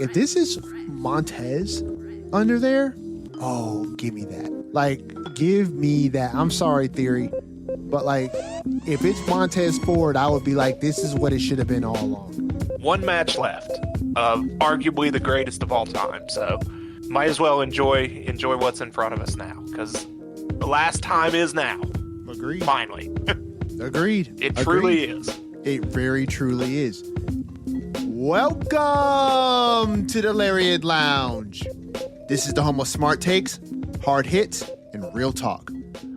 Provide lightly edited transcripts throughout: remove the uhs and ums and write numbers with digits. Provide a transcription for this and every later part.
if this is Montez under there, oh, give me that. Like, give me that. I'm sorry, Theory. But, like, if it's Montez Ford, I would be like, this is what it should have been all along. One match left of arguably the greatest of all time. So might as well enjoy what's in front of us now, because the last time is now. Agreed. Finally. Agreed. It truly is. It very truly is. Welcome to the Lariat Lounge. This is the home of smart takes, hard hits, and real talk.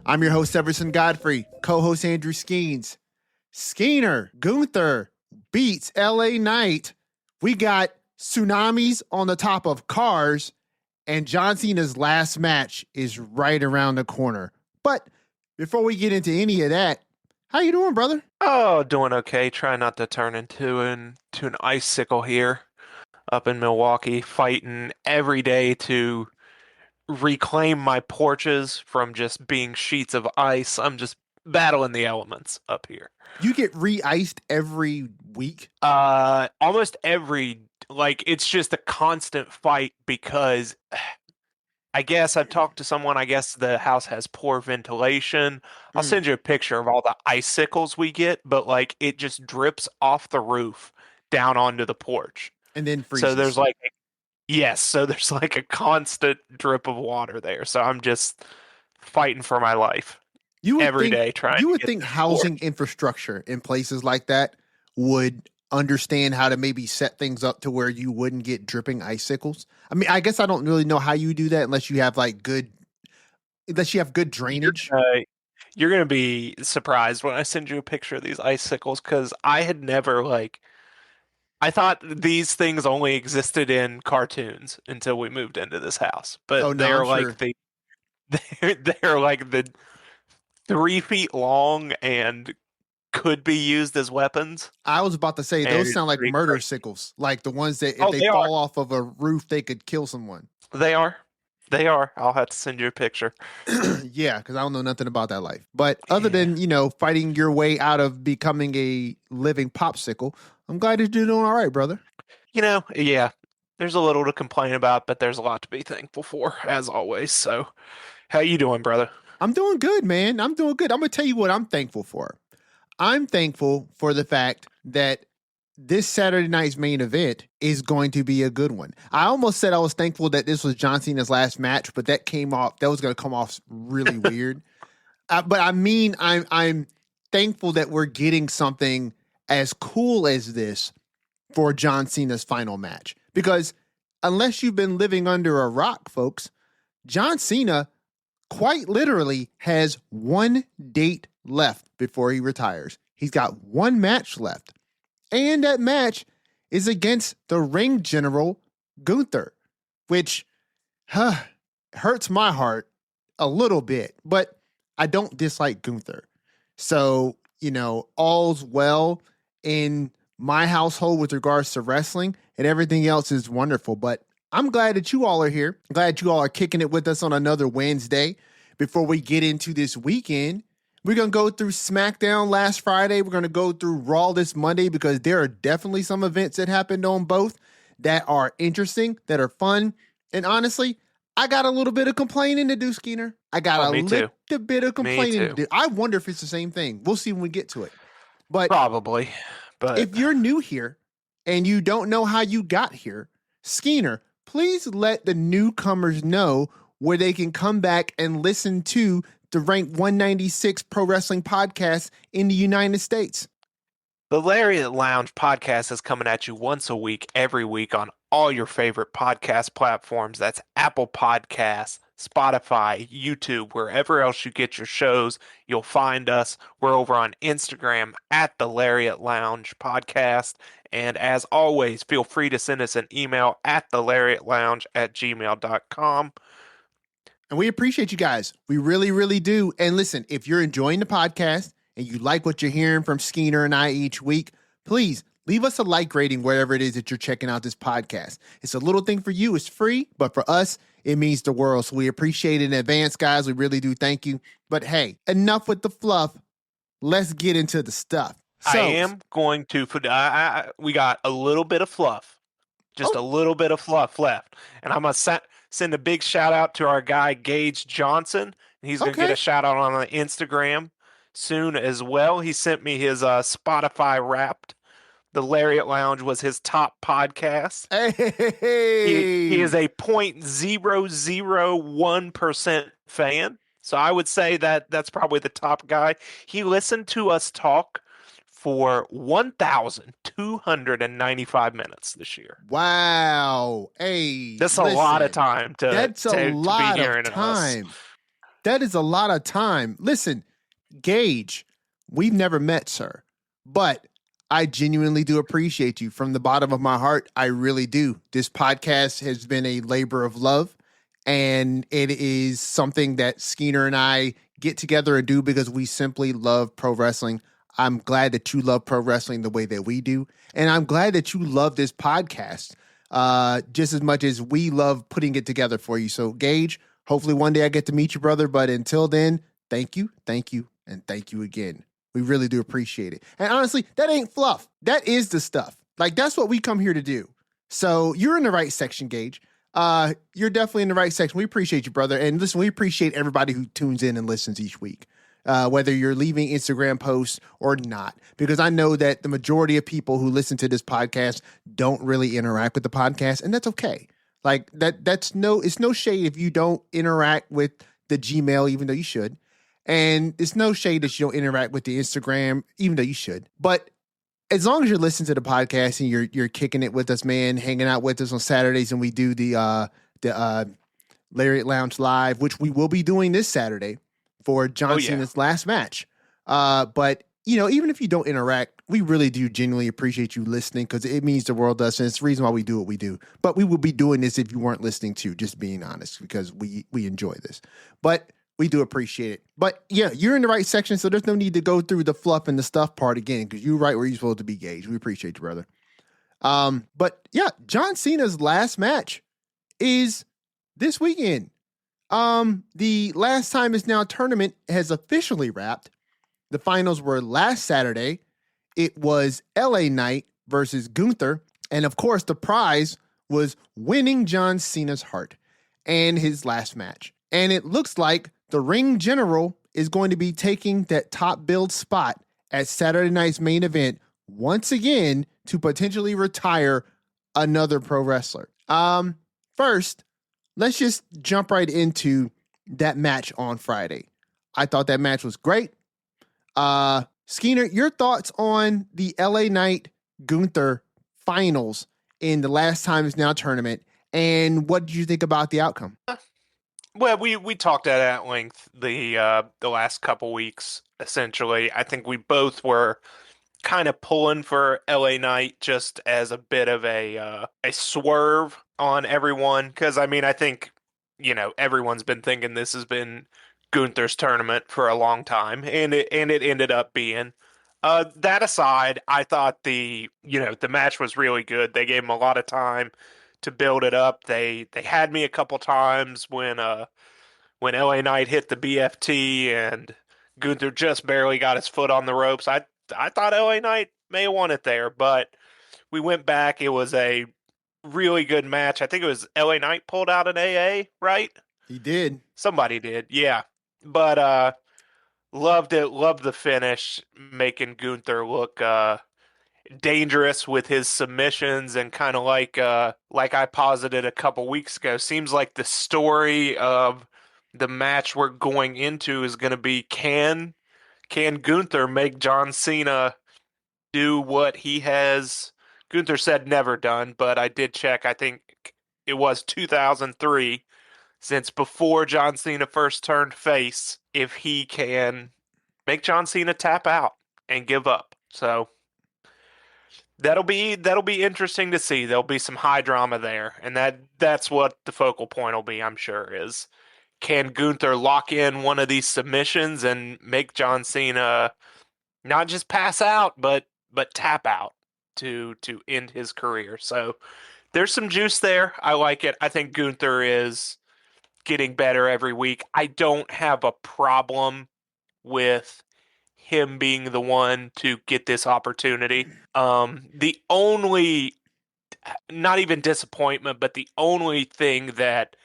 I'm your host, Everson Godfrey, co-host Andrew Skeens. Skeener, Gunther beats LA Knight. We got tsunamis on the top of cars, and John Cena's last match is right around the corner. But before we get into any of that, how you doing, brother? Oh, doing okay. Trying not to turn into an icicle here up in Milwaukee, fighting every day to reclaim my porches from just being sheets of ice. I'm just battling the elements up here. You get re-iced every week? Almost every, it's just a constant fight because I guess I've talked to someone, I guess the house has poor ventilation. I'll send you a picture of all the icicles we get, but it just drips off the roof down onto the porch. And then freezes. So there's there's a constant drip of water there. So I'm just fighting for my life every day trying. You would think housing infrastructure in places like that would understand how to maybe set things up to where you wouldn't get dripping icicles. I mean, I guess I don't really know how you do that unless you have good drainage. You're going to be surprised when I send you a picture of these icicles, because I had never I thought these things only existed in cartoons until we moved into this house. But they're the 3 feet long and could be used as weapons. I was about to say, those sound like murder sickles, like the ones that if they fall off of a roof, they could kill someone. They are. I'll have to send you a picture. Yeah, because I don't know nothing about that life. But other than, fighting your way out of becoming a living popsicle, I'm glad that you're doing all right, brother. Yeah, there's a little to complain about, but there's a lot to be thankful for, as always. So, how you doing, brother? I'm doing good, man. I'm doing good. I'm going to tell you what I'm thankful for. I'm thankful for the fact that this Saturday night's main event is going to be a good one. I almost said I was thankful that this was John Cena's last match, but that was going to come off really weird. But I mean, I'm thankful that we're getting something as cool as this for John Cena's final match. Because unless you've been living under a rock, folks, John Cena quite literally has one date left before he retires. He's got one match left. And that match is against the ring general, Gunther, which hurts my heart a little bit, but I don't dislike Gunther. So, all's well in my household with regards to wrestling, and everything else is wonderful. But I'm glad that you all are here. I'm glad you all are kicking it with us on another Wednesday. Before we get into this weekend, we're going to go through SmackDown last Friday. We're going to go through Raw this Monday, because there are definitely some events that happened on both that are interesting, that are fun. And honestly, I got a little bit of complaining to do, Skeener. I got a little bit of complaining to do. I wonder if it's the same thing. We'll see when we get to it. But probably. But if you're new here and you don't know how you got here, Skeener, please let the newcomers know where they can come back and listen to the Rank 196 Pro Wrestling Podcast in the United States. The Lariat Lounge podcast is coming at you once a week, every week, on all your favorite podcast platforms. That's Apple Podcasts, Spotify, YouTube, wherever else you get your shows, you'll find us. We're over on Instagram at the Lariat Lounge Podcast. And as always, feel free to send us an email at thelariatlounge@gmail.com. And we appreciate you guys. We really, really do. And listen, if you're enjoying the podcast and you like what you're hearing from Skeener and I each week, please leave us a like rating wherever it is that you're checking out this podcast. It's a little thing for you. It's free, but for us, it means the world. So we appreciate it in advance, guys. We really do. Thank you. But hey, enough with the fluff. Let's get into the stuff. I am going to, we got a little bit of fluff, Just Oh, a little bit of fluff left. And I'm going to send a big shout out to our guy, Gage Johnson. He's going to get okay. a shout out on the Instagram soon as well. He sent me his Spotify Wrapped. The Lariat Lounge was his top podcast. He is Hey. a 0.001% fan. So I would say that that's probably the top guy. He listened to us talk for 1,295 minutes this year. Wow. Hey, That's a lot of listen. time to That's a to be lot of hearing us. time. That is a lot of time. Listen, Gage, we've never met, sir, but I genuinely do appreciate you from the bottom of my heart. I really do. This podcast has been a labor of love, and it is something that Skeena and I get together and do because we simply love pro wrestling. I'm glad that you love pro wrestling the way that we do, and I'm glad that you love this podcast just as much as we love putting it together for you. So, Gage, hopefully one day I get to meet you, brother. But until then, thank you, and thank you again. We really do appreciate it. And honestly, that ain't fluff. That is the stuff. Like, that's what we come here to do. So you're in the right section, Gage. You're definitely in the right section. We appreciate you, brother. And listen, we appreciate everybody who tunes in and listens each week. Whether you're leaving Instagram posts or not, because I know that the majority of people who listen to this podcast don't really interact with the podcast, and that's okay. Like it's no shade if you don't interact with the Gmail, even though you should. And it's no shade that you don't interact with the Instagram, even though you should. But as long as you're listening to the podcast and you're kicking it with us, man, hanging out with us on Saturdays, and we do the Lariat Lounge Live, which we will be doing this Saturday for John Cena's last match. But even if you don't interact, we really do genuinely appreciate you listening because it means the world to us, and it's the reason why we do what we do. But we would be doing this if you weren't listening too, just being honest, because we enjoy this. But we do appreciate it. But yeah, you're in the right section, so there's no need to go through the fluff and the stuff part again because you're right where you're supposed to be, Gage. We appreciate you, brother. But yeah, John Cena's last match is this weekend. The Last Time Is Now tournament has officially wrapped. The finals were last Saturday. It was LA Knight versus Gunther. And of course, the prize was winning John Cena's heart and his last match. And it looks like the ring general is going to be taking that top billed spot at Saturday night's main event once again to potentially retire another pro wrestler. First, let's just jump right into that match on Friday. I thought that match was great. Skeena, your thoughts on the LA Knight Gunther finals in the Last Time Is Now tournament, and what did you think about the outcome? Well, we talked at length the last couple weeks. Essentially, I think we both were kind of pulling for LA Knight just as a bit of a swerve on everyone because I mean I think everyone's been thinking this has been Gunther's tournament for a long time and it ended up being. That aside, I thought the match was really good. They gave him a lot of time to build it up. They had me a couple times when LA Knight hit the BFT and Gunther just barely got his foot on the ropes. I thought LA Knight may have won it there, but we went back. It was a really good match. I think it was LA Knight pulled out an AA, right? He did. Somebody did, yeah. But loved it. Loved the finish, making Gunther look dangerous with his submissions and kind of like I posited a couple weeks ago. Seems like the story of the match we're going into is going to be can Gunther make John Cena do what he has, Gunther said never done, but I did check. I think it was 2003, since before John Cena first turned face, if he can make John Cena tap out and give up. So that'll be interesting to see. There'll be some high drama there, and that's what the focal point will be, I'm sure, is can Gunther lock in one of these submissions and make John Cena not just pass out, but tap out to end his career. So there's some juice there. I like it. I think Gunther is getting better every week. I don't have a problem with him being the one to get this opportunity. The only not even disappointment, but the only thing that,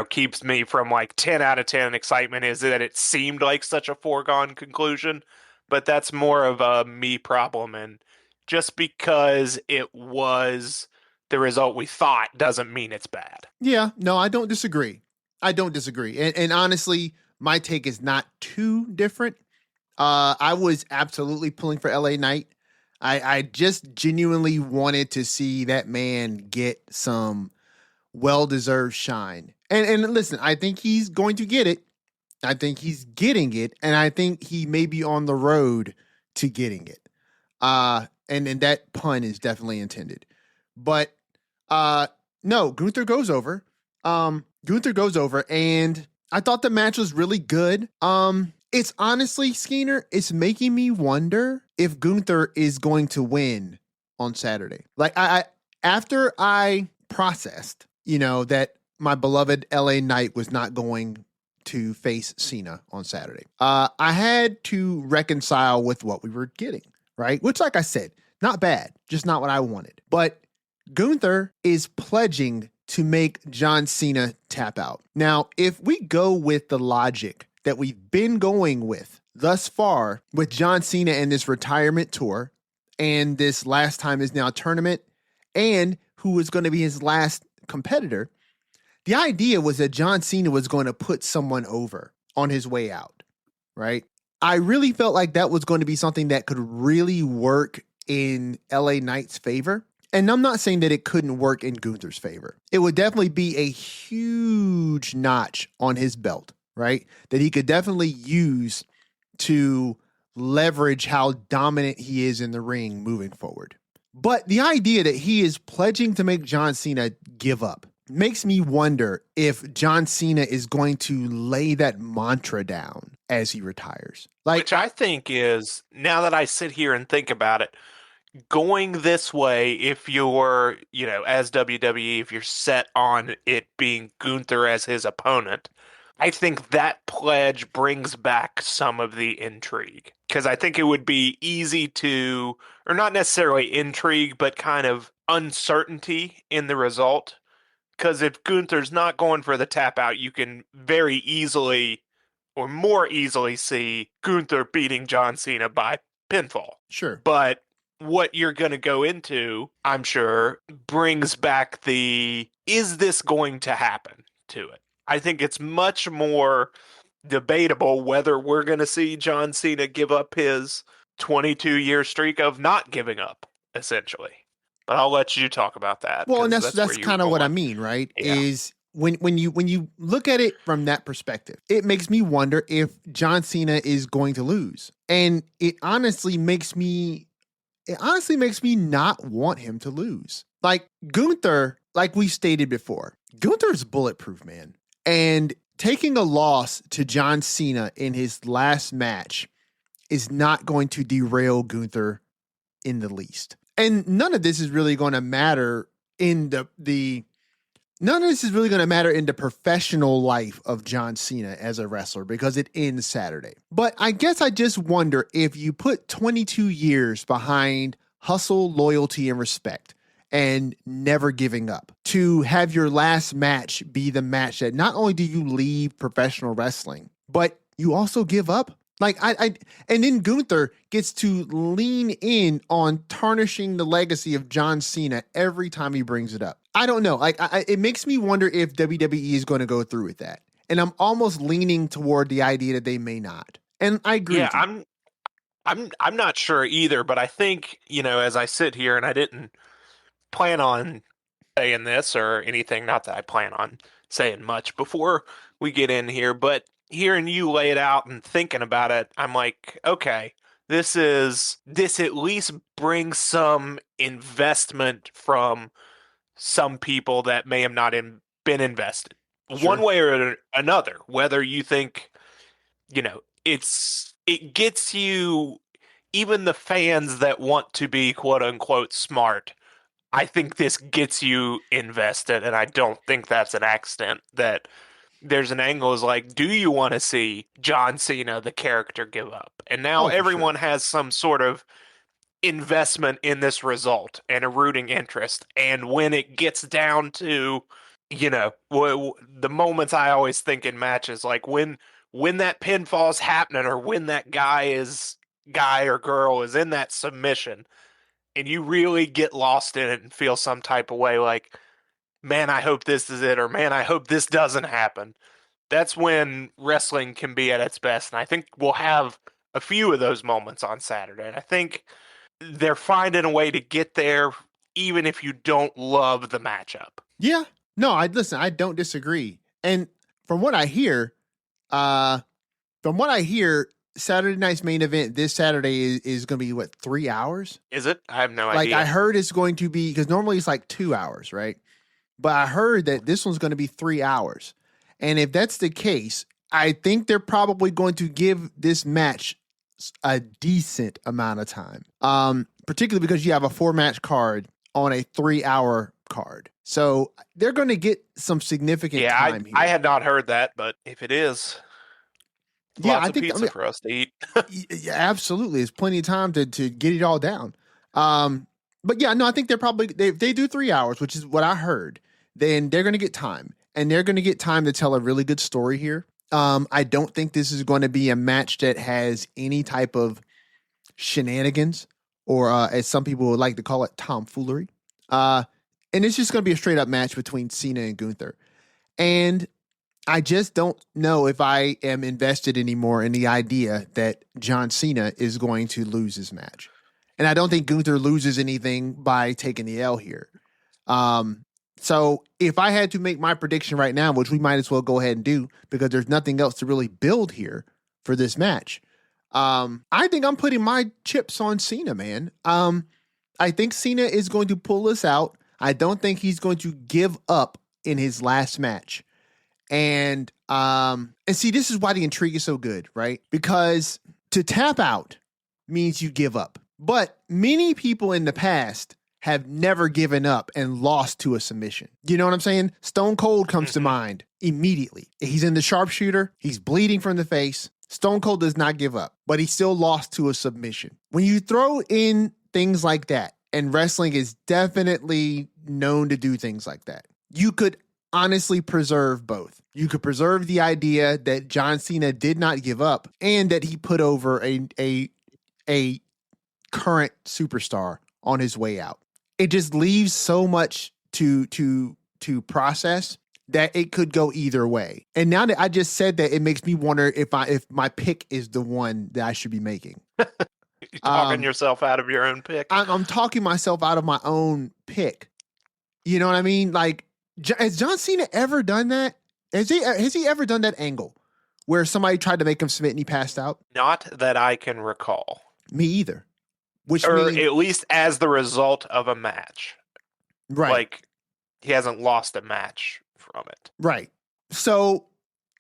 keeps me from like 10 out of 10 excitement is that it seemed like such a foregone conclusion. But that's more of a me problem. And just because it was the result we thought doesn't mean it's bad. Yeah, no, I don't disagree. I don't disagree. And honestly, my take is not too different. I was absolutely pulling for LA Knight. I just genuinely wanted to see that man get some well-deserved shine. And listen, I think he's going to get it. I think he's getting it, and I think he may be on the road to getting it. And that pun is definitely intended. But no, Gunther goes over. Gunther goes over, and I thought the match was really good. It's honestly, Skeeter, it's making me wonder if Gunther is going to win on Saturday. Like I after I processed, that my beloved LA Knight was not going to face Cena on Saturday. I had to reconcile with what we were getting, right? Which, like I said, not bad, just not what I wanted. But Gunther is pledging to make John Cena tap out. Now, if we go with the logic that we've been going with thus far with John Cena and this retirement tour and this last time is now tournament and who is going to be his last competitor, the idea was that John Cena was going to put someone over on his way out, right? I really felt like that was going to be something that could really work in LA Knight's favor. And I'm not saying that it couldn't work in Gunther's favor. It would definitely be a huge notch on his belt, right? That he could definitely use to leverage how dominant he is in the ring moving forward. But the idea that he is pledging to make John Cena give up makes me wonder if John Cena is going to lay that mantra down as he retires. Which I think is, now that I sit here and think about it, going this way, if you're, as WWE, if you're set on it being Gunther as his opponent, I think that pledge brings back some of the intrigue. Because I think it would be easy to, or not necessarily intrigue, but kind of uncertainty in the result. Because if Gunther's not going for the tap out, you can very easily or more easily see Gunther beating John Cena by pinfall. Sure. But what you're going to go into, I'm sure, brings back the, is this going to happen to it? I think it's much more debatable whether we're going to see John Cena give up his 22-year streak of not giving up, essentially. But I'll let you talk about that. Well, and that's kind of what I mean, right? Yeah. Is when you look at it from that perspective, it makes me wonder if John Cena is going to lose. And it honestly makes me not want him to lose. Like Gunther, like we stated before, Gunther's bulletproof, man. And taking a loss to John Cena in his last match is not going to derail Gunther in the least. And none of this is really going to matter in the professional life of John Cena as a wrestler because it ends Saturday. But I guess I just wonder if you put 22 years behind hustle, loyalty, and respect and never giving up to have your last match be the match that not only do you leave professional wrestling, but you also give up. Like and then Gunther gets to lean in on tarnishing the legacy of John Cena every time he brings it up. I don't know. Like it makes me wonder if WWE is going to go through with that. And I'm almost leaning toward the idea that they may not. And I agree. Yeah, I'm not sure either, but I think, as I sit here and I didn't plan on saying this or anything, not that I plan on saying much before we get in here, but hearing you lay it out and thinking about it, I'm like, okay, this at least brings some investment from some people that may have not been invested. Sure. One way or another, whether you think, it gets you, even the fans that want to be quote unquote smart, I think this gets you invested, and I don't think that's an accident that there's an angle is like, do you want to see John Cena, the character, give up? And now everyone has some sort of investment in this result and a rooting interest. And when it gets down to, the moments I always think in matches, like when that pinfall is happening or when that guy or girl is in that submission and you really get lost in it and feel some type of way like, man, I hope this is it, or man, I hope this doesn't happen. That's when wrestling can be at its best. And I think we'll have a few of those moments on Saturday. And I think they're finding a way to get there, even if you don't love the matchup. Yeah. No, I don't disagree. And from what I hear, Saturday night's main event this Saturday is going to be what, 3 hours? Is it? I have no Like idea. I heard it's going to be, because normally it's like 2 hours, right? But I heard that this one's going to be 3 hours. And if that's the case, I think they're probably going to give this match a decent amount of time. Particularly because you have a 4-match card on a 3-hour card. So they're going to get some significant time here. I had not heard that, but if it is, lots of pizza for us to eat. Yeah, absolutely. There's plenty of time to get it all down. But yeah, no, I think they're probably, they do 3 hours, which is what I heard. Then they're going to get time, and they're going to get time to tell a really good story here. I don't think this is going to be a match that has any type of shenanigans or, as some people would like to call it, tomfoolery. And it's just going to be a straight up match between Cena and Gunther. And I just don't know if I am invested anymore in the idea that John Cena is going to lose his match. And I don't think Gunther loses anything by taking the L here. So if I had to make my prediction right now, which we might as well go ahead and do because there's nothing else to really build here for this match, I think I'm putting my chips on Cena, man. I think Cena is going to pull this out. I don't think he's going to give up in his last match. And see, this is why the intrigue is so good, right? Because to tap out means you give up. But many people in the past have never given up and lost to a submission. You know what I'm saying? Stone Cold comes to mind immediately. He's in the sharpshooter. He's bleeding from the face. Stone Cold does not give up, but he still lost to a submission. When you throw in things like that, and wrestling is definitely known to do things like that, you could honestly preserve both. You could preserve the idea that John Cena did not give up and that he put over a current superstar on his way out. It just leaves so much to process that it could go either way. And now that I just said that, it makes me wonder if my pick is the one that I should be making. You're talking yourself out of your own pick. I'm talking myself out of my own pick. You know what I mean? Like, has John Cena ever done that? Has he ever done that angle where somebody tried to make him submit and he passed out? Not that I can recall. Me either. Or at least as the result of a match. Right. Like, he hasn't lost a match from it. Right. So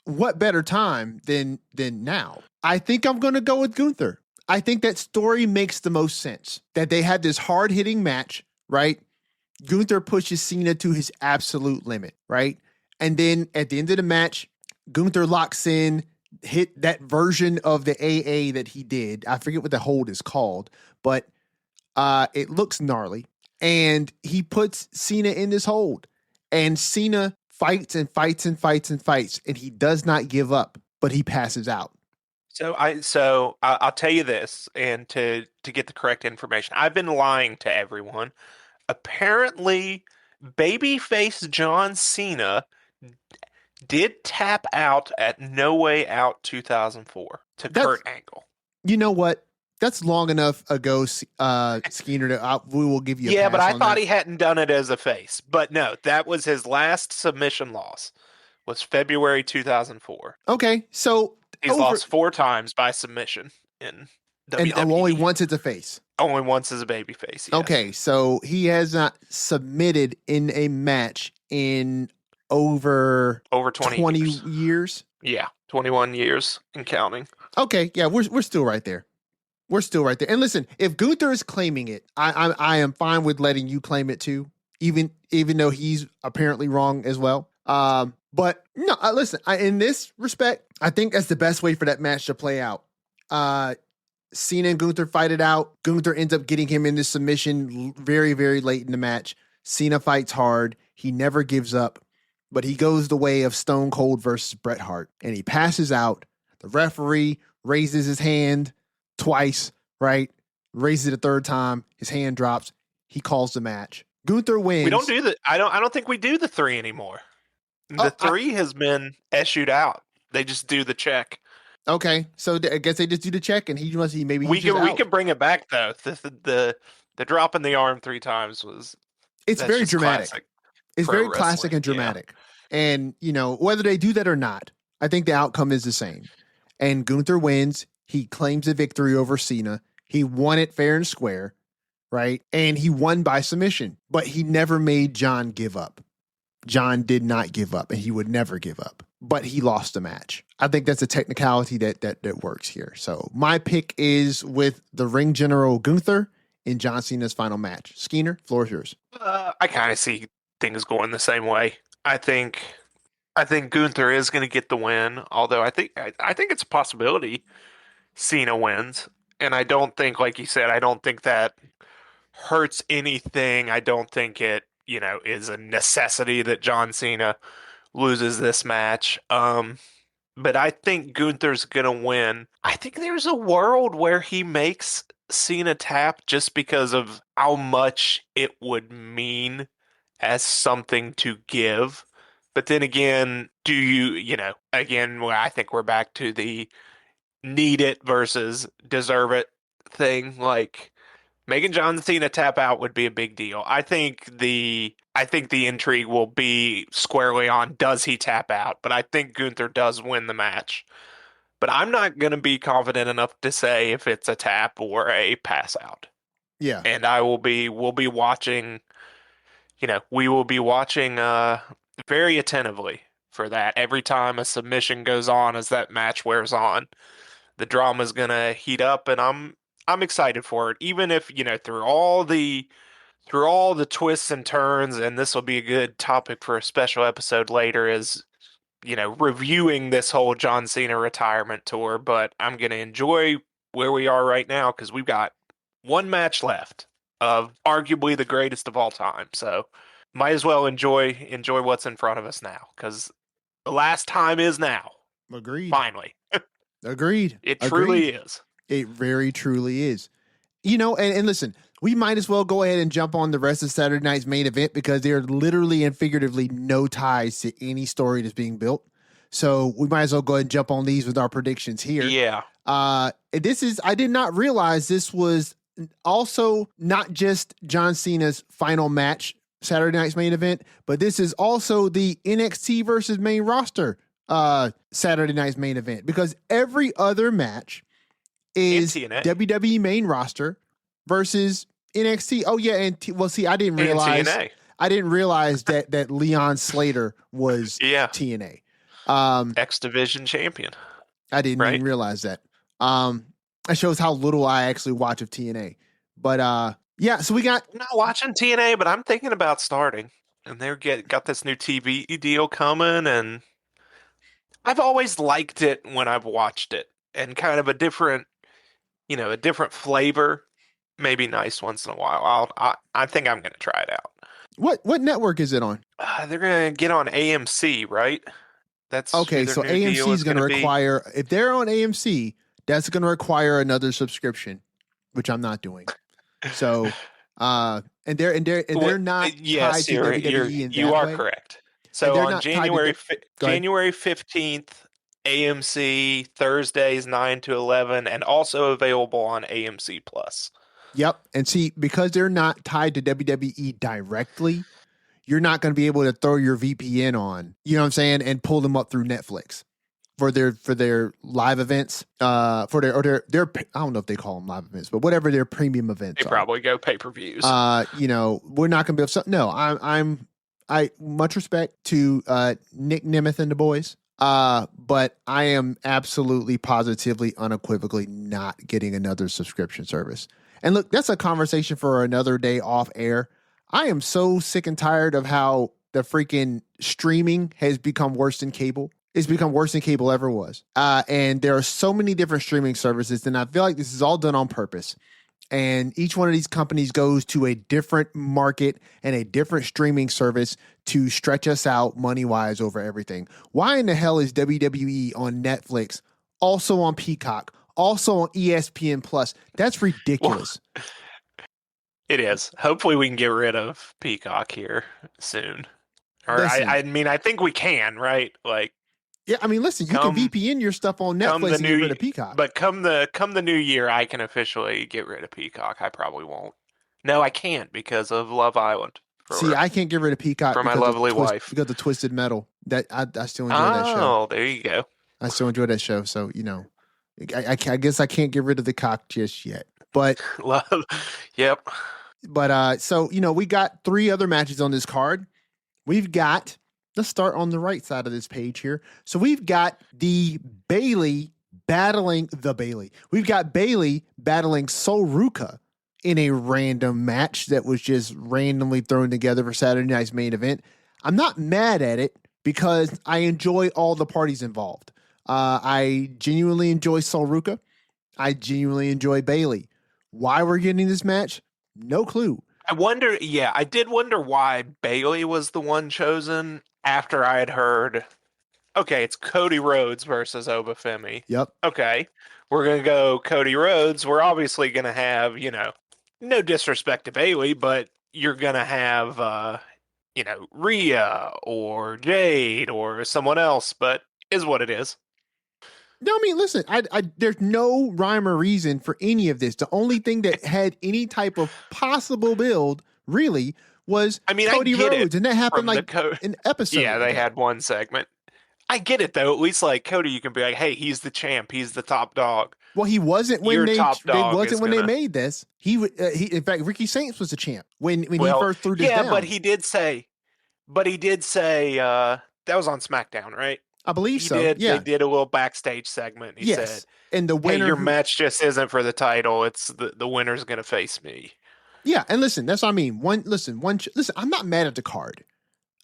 what better time than now? I think I'm going to go with Gunther. I think that story makes the most sense. That they had this hard-hitting match, right? Gunther pushes Cena to his absolute limit, right? And then at the end of the match, Gunther locks in, hit that version of the AA that he did. I forget what the hold is called, but it looks gnarly. And he puts Cena in this hold. And Cena fights and fights and fights and fights, and he does not give up, but he passes out. So I'll tell you this, and to get the correct information, I've been lying to everyone. Apparently, babyface John Cena did tap out at No Way Out 2004 to Kurt Angle. You know what? That's long enough ago, Skeena. We will give you a pass but I on thought that. he hadn't done it as a face. But no, that was his last submission loss. Was February 2004. Okay, so he's lost 4 times by submission in WWE. And only once as a face. Only once as a babyface. Yes. Okay, so he has not submitted in a match in over 20 years. Yeah, 21 years and counting. Okay, yeah, we're still right there. We're still right there. And listen, if Gunther is claiming it, I am fine with letting you claim it too, even though he's apparently wrong as well. But no, listen, in this respect, I think that's the best way for that match to play out. Cena and Gunther fight it out. Gunther ends up getting him into submission very, very late in the match. Cena fights hard. He never gives up, but he goes the way of Stone Cold versus Bret Hart, and he passes out. The referee raises his hand twice, right? Raises it a third time. His hand drops. He calls the match. Gunther wins. We don't do the. I don't think we do the 3 anymore. The 3 has been issued out. They just do the check. Okay, so I guess they just do the check, and we can bring it back though. The drop in the arm 3 times was. It's very dramatic. It's very classic and dramatic. Yeah. And whether they do that or not, I think the outcome is the same. And Gunther wins. He claims a victory over Cena. He won it fair and square, right? And he won by submission, but he never made John give up. John did not give up, and he would never give up, but he lost the match. I think that's a technicality that works here. So my pick is with the ring general Gunther in John Cena's final match. Skeena, floor is yours. I kind of see things going the same way. I think Gunther is going to get the win, although I think it's a possibility Cena wins. And I don't think, like you said, I don't think that hurts anything. I don't think it, is a necessity that John Cena loses this match. But I think Gunther's going to win. I think there's a world where he makes Cena tap just because of how much it would mean as something to give. But then again, do you, again, I think we're back to the need it versus deserve it thing. Like, making John Cena tap out would be a big deal. I think the intrigue will be squarely on, does he tap out? But I think Gunther does win the match. But I'm not going to be confident enough to say if it's a tap or a pass out. Yeah. And we'll be watching, we will be watching very attentively for that. Every time a submission goes on as that match wears on, the drama's going to heat up, and I'm excited for it. Even if, through all the twists and turns, and this will be a good topic for a special episode later, is reviewing this whole John Cena retirement tour, but I'm going to enjoy where we are right now because we've got one match left of arguably the greatest of all time. So might as well enjoy what's in front of us now because the last time is now. Agreed. Finally. Agreed. It truly is. It very truly is. And listen, we might as well go ahead and jump on the rest of Saturday night's main event because there are literally and figuratively no ties to any story that's being built. So we might as well go ahead and jump on these with our predictions here. Yeah. I did not realize this was also not just John Cena's final match, Saturday night's main event, but this is also the NXT versus main roster Saturday night's main event because every other match is WWE main roster versus NXT. Oh yeah, I didn't realize. I didn't realize that Leon Slater was TNA, X Division champion. I didn't even realize that. That shows how little I actually watch of TNA. But so we got. I'm not watching TNA, but I'm thinking about starting. And they're got this new TV deal coming, and I've always liked it when I've watched it, and kind of a different flavor. Maybe nice once in a while. I think I'm going to try it out. What network is it on? They're going to get on AMC, right? That's okay. So AMC is going to require, if they're on AMC, that's going to require another subscription, which I'm not doing. So, and they're not tied to WWE in that you are way. Correct. So on January 15th, AMC Thursdays 9 to 11, and also available on AMC Plus. Yep. And see, because they're not tied to WWE directly, you're not going to be able to throw your VPN on, you know what I'm saying, and pull them up through Netflix for their live events, for their I don't know if they call them live events, but whatever their premium events they probably go pay-per-views. We're not going to be able to, no, I much respect to Nick Nemeth and the boys. But I am absolutely positively unequivocally not getting another subscription service. And look, that's a conversation for another day off air. I am so sick and tired of how the freaking streaming has become worse than cable. It's become worse than cable ever was. And there are so many different streaming services, and I feel like this is all done on purpose. And each one of these companies goes to a different market and a different streaming service to stretch us out money-wise over everything. Why in the hell is WWE on Netflix, also on Peacock, also on ESPN Plus? That's ridiculous. Well, it is. Hopefully we can get rid of Peacock here soon. Or Listen. I mean, I think we can, right? Like, yeah, I mean, listen, you can VPN your stuff on Netflix and get rid of Peacock. But come the new year, I can officially get rid of Peacock. I probably won't. No, I can't because of Love Island. See, I can't get rid of Peacock for my lovely wife because of Twisted Metal. That I still enjoy that show. Oh, there you go. I still enjoy that show. So I guess I can't get rid of the cock just yet. But yep. But so we got 3 other matches on this card. We've got. Let's start on the right side of this page here. So we've got the Bayley battling the Bayley. We've got Bayley battling Sol Ruca in a random match that was just randomly thrown together for Saturday night's main event. I'm not mad at it because I enjoy all the parties involved. I genuinely enjoy Sol Ruca. I genuinely enjoy Bayley. Why we're getting this match? No clue. I did wonder why Bayley was the one chosen after I had heard, okay, it's Cody Rhodes versus Obafemi. Yep. Okay, we're going to go Cody Rhodes. We're obviously going to have, no disrespect to Bayley, but you're going to have, Rhea or Jade or someone else, but is what it is. No, I mean, listen, there's no rhyme or reason for any of this. The only thing that had any type of possible build, really, was Cody Rhodes, and that happened an episode. Yeah, they had one segment. I get it though. At least like Cody, you can be like, "Hey, he's the champ. He's the top dog." Well, he wasn't when they made this. He in fact, Ricky Saints was the champ when he first threw this down. Yeah, but he did say that was on SmackDown, right? I believe so. They did a little backstage segment. He said, and the winner, hey, your match just isn't for the title. It's the winner's going to face me. Yeah, and listen, that's what I mean. Listen, I'm not mad at the card.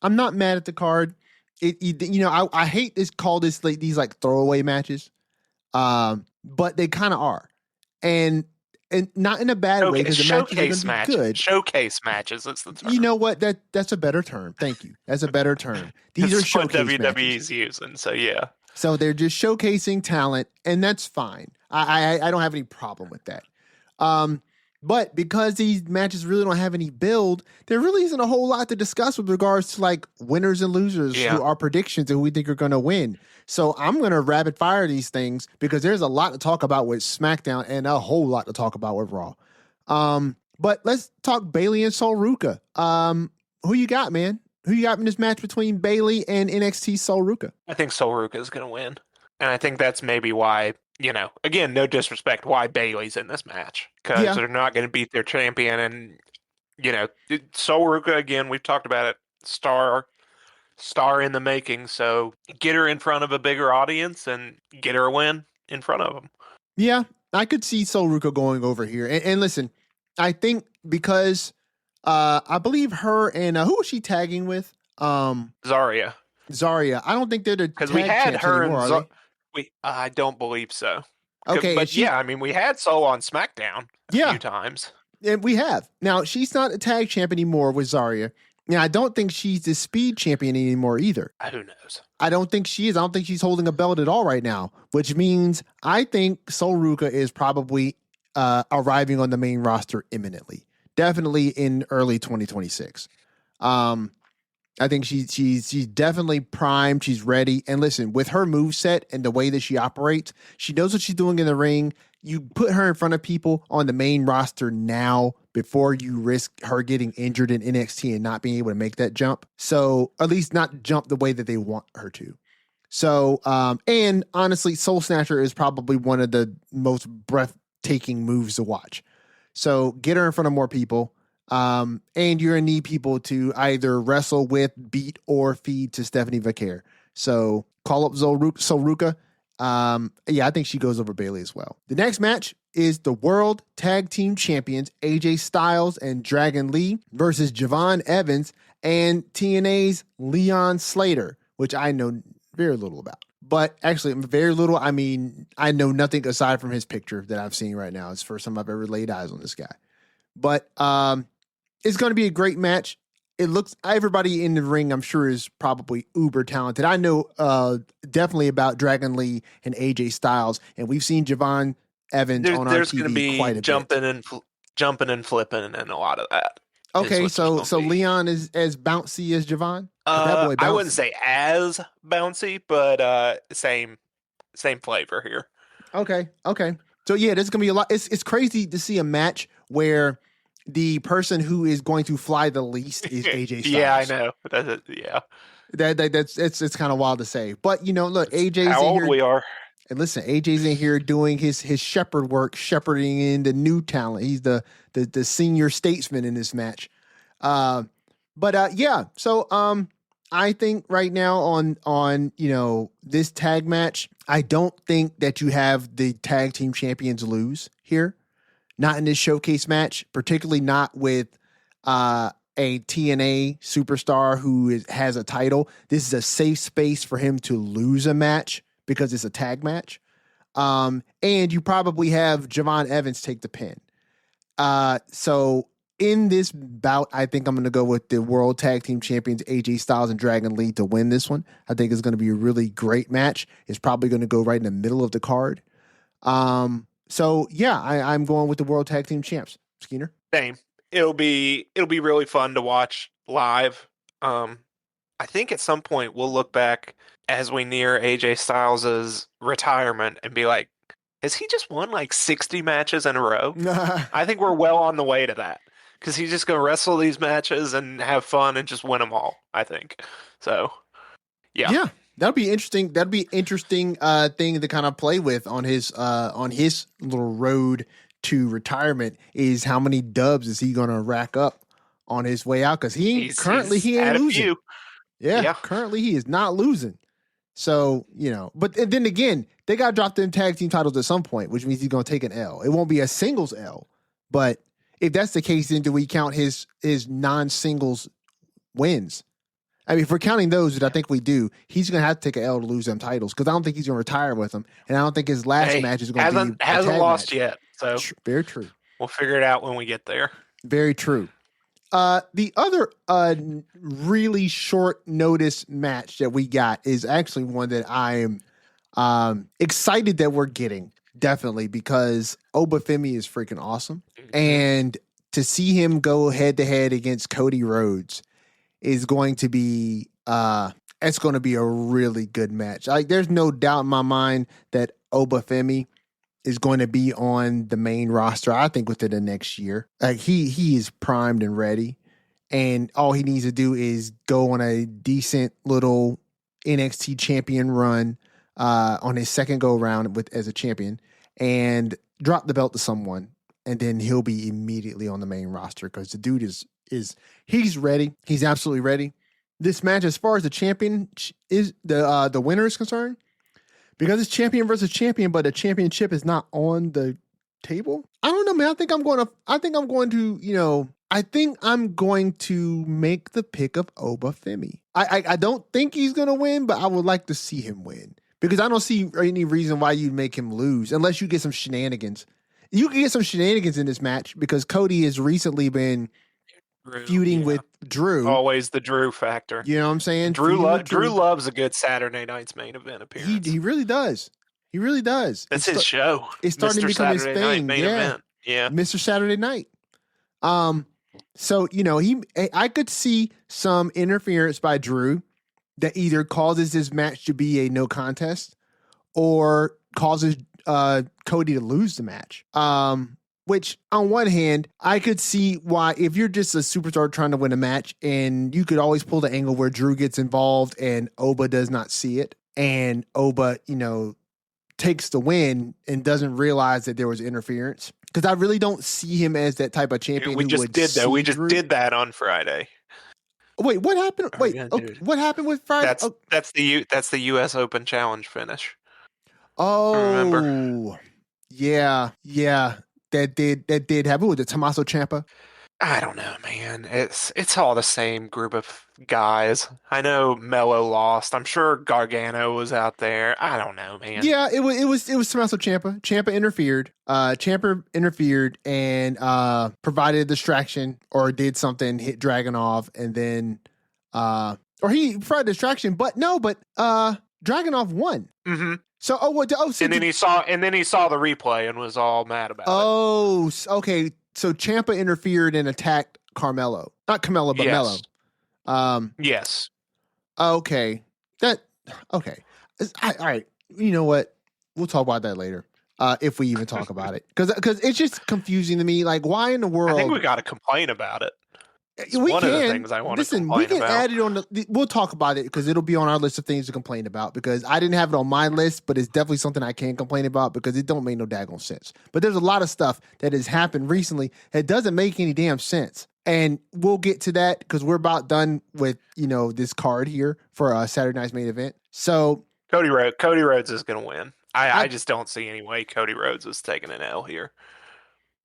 I'm not mad at the card. I hate these throwaway matches, but they kind of are, and not in a bad way because the matches are going to be good. Showcase matches. That's the term. You know what? That's a better term. Thank you. That's a better term. These are showcase what WWE's matches. using. So yeah. So they're just showcasing talent, and that's fine. I don't have any problem with that. But because these matches really don't have any build, there really isn't a whole lot to discuss with regards to like winners and losers who are predictions and who we think are going to win. So I'm going to rapid fire these things because there's a lot to talk about with SmackDown and a whole lot to talk about with Raw. But let's talk Bayley and Sol Ruca. Who you got, man? Who you got in this match between Bayley and NXT Sol Ruca? I think Sol Ruca is going to win. And I think that's maybe why, again, no disrespect, why Bayley's in this match. Because they're not going to beat their champion. And, Sol Ruca, again, we've talked about it, star in the making. So get her in front of a bigger audience and get her a win in front of them. Yeah, I could see Sol Ruca going over here. And listen, I think because I believe her and who was she tagging with? Zarya. I don't think they're the because we had her anymore, I don't believe so. Okay, but we had Sol on SmackDown a few times. And we have. Now, she's not a tag champ anymore with Zarya. Now, I don't think she's the speed champion anymore either. Who knows? I don't think she is. I don't think she's holding a belt at all right now, which means I think Sol Ruca is probably arriving on the main roster imminently. Definitely in early 2026. I think she's definitely primed. She's ready. And listen, with her moveset and the way that she operates, she knows what she's doing in the ring. You put her in front of people on the main roster now before you risk her getting injured in NXT and not being able to make that jump. So at least not jump the way that they want her to. So, and honestly, Soul Snatcher is probably one of the most breathtaking moves to watch. So get her in front of more people. And you're going to need people to either wrestle with, beat, or feed to Stephanie Vaquer. So call up Sol Ruca. I think she goes over Bayley as well. The next match is the World Tag Team Champions AJ Styles and Dragon Lee versus Javon Evans and TNA's Leon Slater, which I know Very little about. But actually, very little. I mean, I know nothing aside from his picture that I've seen right now. It's the first time I've ever laid eyes on this guy. But it's going to be a great match. It looks everybody in the ring, I'm sure, is probably uber talented. I know definitely about Dragon Lee and AJ Styles, and we've seen Javon Evans on our There's going to TV quite be a bit. jumping and flipping and a lot of that. Okay, so Leon is as bouncy as Javon. That boy I wouldn't bouncy. say as bouncy, but same flavor here. Okay. So yeah, there's gonna be a lot. It's crazy to see a match where the person who is going to fly the least is AJ Styles. Yeah, I know. Yeah. That's it's kind of wild to say. But look, AJ's how in old here. we are. And listen, AJ's in here doing his shepherd work, shepherding in the new talent. He's the senior statesman in this match. Yeah. So I think right now on this tag match, I don't think that you have the tag team champions lose here. Not in this showcase match, particularly not with a TNA superstar who has a title. This is a safe space for him to lose a match because it's a tag match. And you probably have Javon Evans take the pin. So in this bout, I think I'm going to go with the World Tag Team Champions AJ Styles and Dragon Lee to win this one. I think it's going to be a really great match. It's probably going to go right in the middle of the card. So yeah, I'm going with the World Tag Team Champs. Skeena? Same. It'll be really fun to watch live. I think at some point we'll look back as we near AJ Styles' retirement and be like, has he just won like 60 matches in a row? I think we're well on the way to that because he's just going to wrestle these matches and have fun and just win them all, I think. So, yeah. Yeah, that'll be interesting. That'll be interesting thing to kind of play with on his little road to retirement is how many dubs is he going to rack up on his way out? Because he ain't losing. Yeah, currently he is not losing. So, but then again, they got to drop them tag team titles at some point, which means he's going to take an L. It won't be a singles L, but if that's the case, then do we count his non-singles wins? I mean, if we're counting those, which I think we do, he's going to have to take an L to lose them titles because I don't think he's going to retire with them, and I don't think his last match is going to be hasn't lost match. yet. So very true. We'll figure it out when we get there. Very true. The other really short notice match that we got is actually one that I am excited that we're getting, definitely, because Obafemi is freaking awesome. Mm-hmm. And to see him go head to head against Cody Rhodes is going to be it's going to be a really good match. Like, there's no doubt in my mind that Obafemi is going to be on the main roster, I think, within the next year. Like, he is primed and ready, and all he needs to do is go on a decent little NXT champion run on his second go around as a champion and drop the belt to someone, and then he'll be immediately on the main roster because the dude he's ready. He's absolutely ready. This match, as far as the champion is the winner is concerned, because it's champion versus champion, but the championship is not on the table. I don't know, man. I think I'm going to make the pick of Obafemi. I don't think he's going to win, but I would like to see him win because I don't see any reason why you'd make him lose unless you get some shenanigans. You can get some shenanigans in this match because Cody has recently been feuding with Drew. Always the Drew factor. You know what I'm saying? Drew loves a good Saturday night's main event appearance. He really does. He really does. That's his show. It's starting to become his thing. Event. Yeah. Mr. Saturday Night. So, I could see some interference by Drew that either causes this match to be a no contest or causes Cody to lose the match. Which, on one hand, I could see why, if you're just a superstar trying to win a match, and you could always pull the angle where Drew gets involved and Oba does not see it, and Oba, takes the win and doesn't realize that there was interference. Because I really don't see him as that type of champion. We just did that. We just did that on Friday. Wait, what happened? What happened with Friday? That's the U.S. Open Challenge finish. Oh, remember? Yeah. That did happen with the Tommaso Ciampa. I don't know, man. It's all the same group of guys. I know Mello lost. I'm sure Gargano was out there. I don't know, man. Yeah, it was Tommaso Ciampa. Ciampa interfered. Ciampa interfered and provided a distraction or did something, hit Dragunov, and then or he provided a distraction, but Dragunov won. hmm So so and then he saw the replay and was all mad about it. Okay. So Ciampa interfered and attacked Carmelo. Not Carmelo, but Mello. Yes. Okay. Okay. All right. You know what? We'll talk about that later. If we even talk about it. Because it's just confusing to me. Like, why in the world? I think we got to complain about it. It's we one can. of the things I want to complain we can about. add it on we'll talk about it because it'll be on our list of things to complain about because I didn't have it on my list, but it's definitely something I can complain about because it don't make no daggone sense. But there's a lot of stuff that has happened recently that doesn't make any damn sense. And we'll get to that because we're about done with, this card here for Saturday night's main event. So Cody Rhodes is going to win. I just don't see any way Cody Rhodes is taking an L here.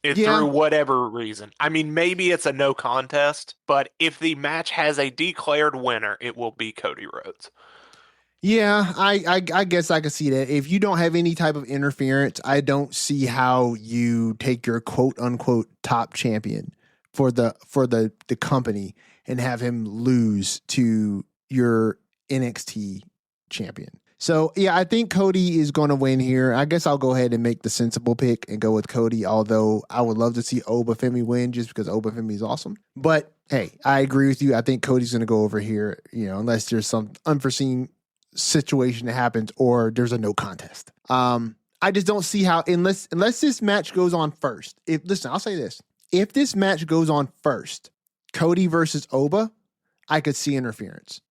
Through whatever reason. I mean, maybe it's a no contest, but if the match has a declared winner, it will be Cody Rhodes. Yeah, I guess I can see that. If you don't have any type of interference, I don't see how you take your quote unquote top champion for the company and have him lose to your NXT champion. So yeah, I think Cody is going to win here. I guess I'll go ahead and make the sensible pick and go with Cody. Although I would love to see Obafemi win just because Obafemi is awesome. But hey, I agree with you. I think Cody's going to go over here. Unless there's some unforeseen situation that happens or there's a no contest. I just don't see how unless this match goes on first. I'll say this: if this match goes on first, Cody versus Oba, I could see interference.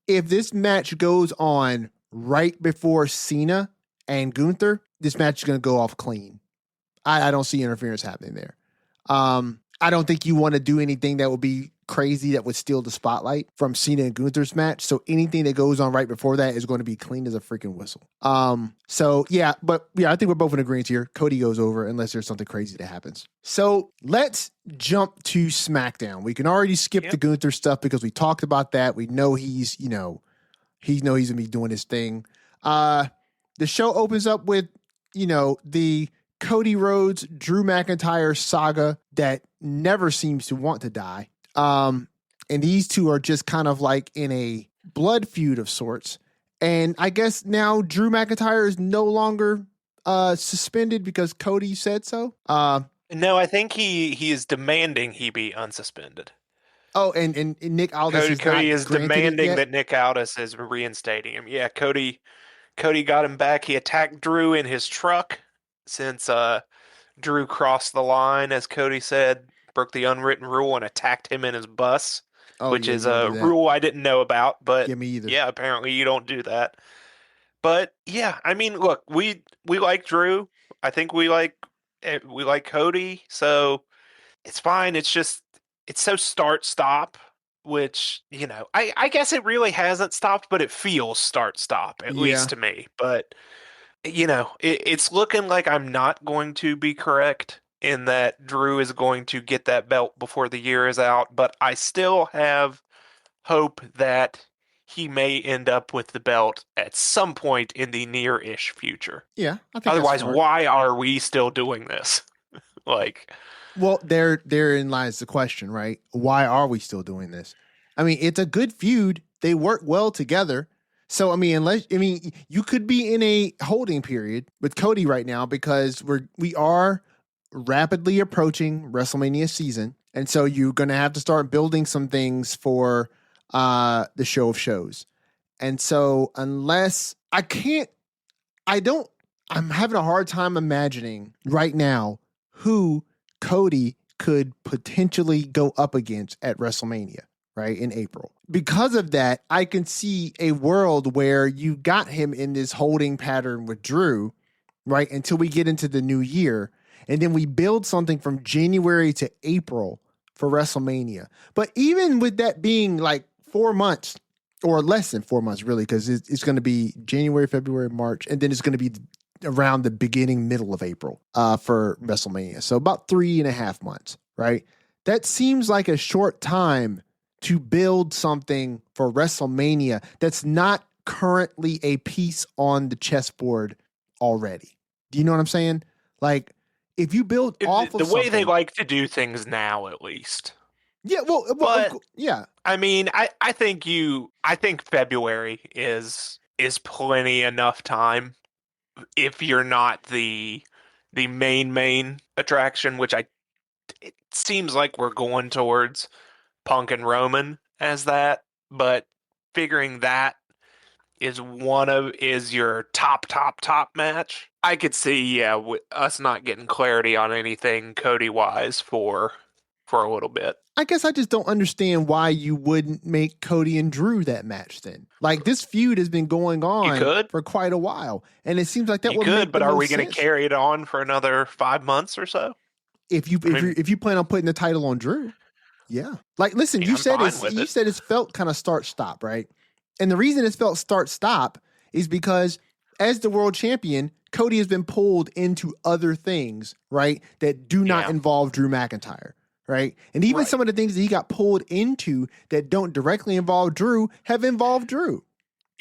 If this match goes on right before Cena and Gunther, this match is going to go off clean. I don't see interference happening there. I don't think you want to do anything that would be crazy that would steal the spotlight from Cena and Gunther's match. So anything that goes on right before that is going to be clean as a freaking whistle. I think we're both in agreement here. Cody goes over unless there's something crazy that happens. So let's jump to SmackDown. We can already skip the Gunther stuff because we talked about that. We know he's going to be doing his thing. The show opens up with, the Cody Rhodes, Drew McIntyre saga that never seems to want to die. And these two are just kind of like in a blood feud of sorts. And I guess now Drew McIntyre is no longer suspended because Cody said so. No, I think he is demanding he be unsuspended. Oh, and Nick Aldis Cody is demanding that Nick Aldis is reinstating him. Yeah, Cody got him back. He attacked Drew in his truck since Drew crossed the line, as Cody said, broke the unwritten rule and attacked him in his bus, which is a rule I didn't know about. But me either. Yeah, apparently you don't do that. But yeah, I mean, look, we like Drew. I think we like Cody, so it's fine. It's just it's so start-stop, which, I guess it really hasn't stopped, but it feels start-stop, at least to me. But, it's looking like I'm not going to be correct in that Drew is going to get that belt before the year is out, but I still have hope that he may end up with the belt at some point in the near-ish future. Yeah, I think otherwise, why are we still doing this? Well, therein lies the question, right? Why are we still doing this? I mean, it's a good feud. They work well together. So, you could be in a holding period with Cody right now because we are rapidly approaching WrestleMania season. And so you're going to have to start building some things for the show of shows. And so I'm having a hard time imagining right now who Cody could potentially go up against at WrestleMania, right, in April. Because of that, I can see a world where you got him in this holding pattern with Drew, right, until we get into the new year. And then we build something from January to April for WrestleMania. But even with that being like 4 months or less than 4 months, really, because it's going to be January, February, March, and then it's going to be around the middle of April for WrestleMania. So about 3.5 months, right? That seems like a short time to build something for WrestleMania that's not currently a piece on the chessboard already. Do you know what I'm saying? Like, if you build off of The way they something, like to do things now, at least. yeah, But yeah, I mean, I think February is plenty enough time if you're not the main attraction, which it seems like we're going towards Punk and Roman as that, but figuring that is your top match. I could see, yeah, us not getting clarity on anything Cody wise for a little bit. I guess I just don't understand why you wouldn't make Cody and Drew that match then. Like, this feud has been going You on could, for quite a while, and it seems like that you would could, make the but are we most going to sense. carry it on for another 5 months or so? If you plan on putting the title on Drew, yeah. Like, listen, Yeah, you I'm said fine with it. it's felt kind of start stop, right? And the reason it's felt start stop is because as the world champion, Cody has been pulled into other things, right, that do not Yeah. involve Drew McIntyre, right? And even Right. some of the things that he got pulled into that don't directly involve Drew have involved Drew,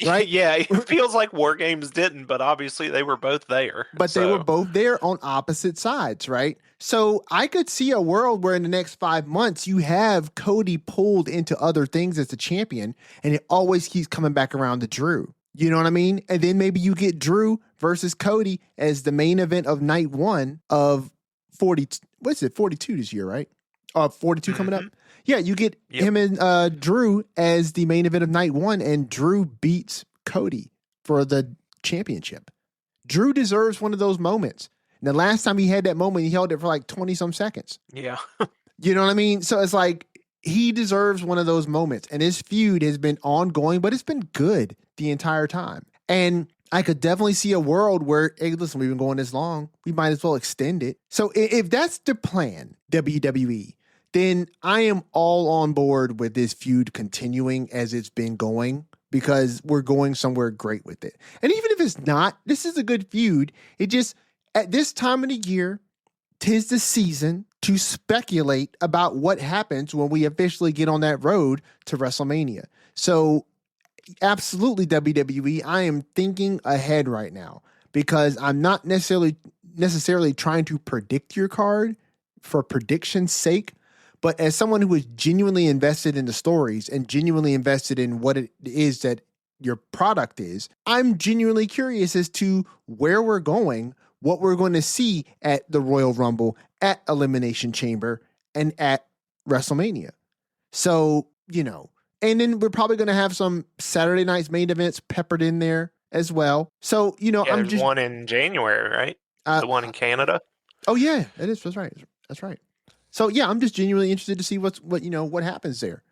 right? Yeah, it feels like War Games didn't, but obviously they were both there. But they were both there on opposite sides, right? So I could see a world where in the next 5 months you have Cody pulled into other things as the champion, and it always keeps coming back around to Drew. You know what I mean? And then maybe you get Drew versus Cody as the main event of night 1 of 40. What is it? 42 this year, right? 42 coming up. Yeah, you get him and Drew as the main event of night 1, and Drew beats Cody for the championship. Drew deserves one of those moments. And the last time he had that moment, he held it for like 20 some seconds. Yeah. You know what I mean? So it's like he deserves one of those moments. And his feud has been ongoing, but it's been good the entire time. And I could definitely see a world where, hey, listen, we've been going this long. We might as well extend it. So if that's the plan, WWE, then I am all on board with this feud continuing as it's been going, because we're going somewhere great with it. And even if it's not, this is a good feud. It just, at this time of the year, 'tis the season to speculate about what happens when we officially get on that road to WrestleMania. So absolutely, WWE, I am thinking ahead right now, because I'm not necessarily trying to predict your card for prediction's sake. But as someone who is genuinely invested in the stories and genuinely invested in what it is that your product is, I'm genuinely curious as to where we're going, what we're going to see at the Royal Rumble, at Elimination Chamber, and at WrestleMania. So, and then we're probably going to have some Saturday night's main events peppered in there as well. So, There's one in January, right? The one in Canada. Oh yeah, it is. That's right. That's right. So yeah, I'm just genuinely interested to see what happens there.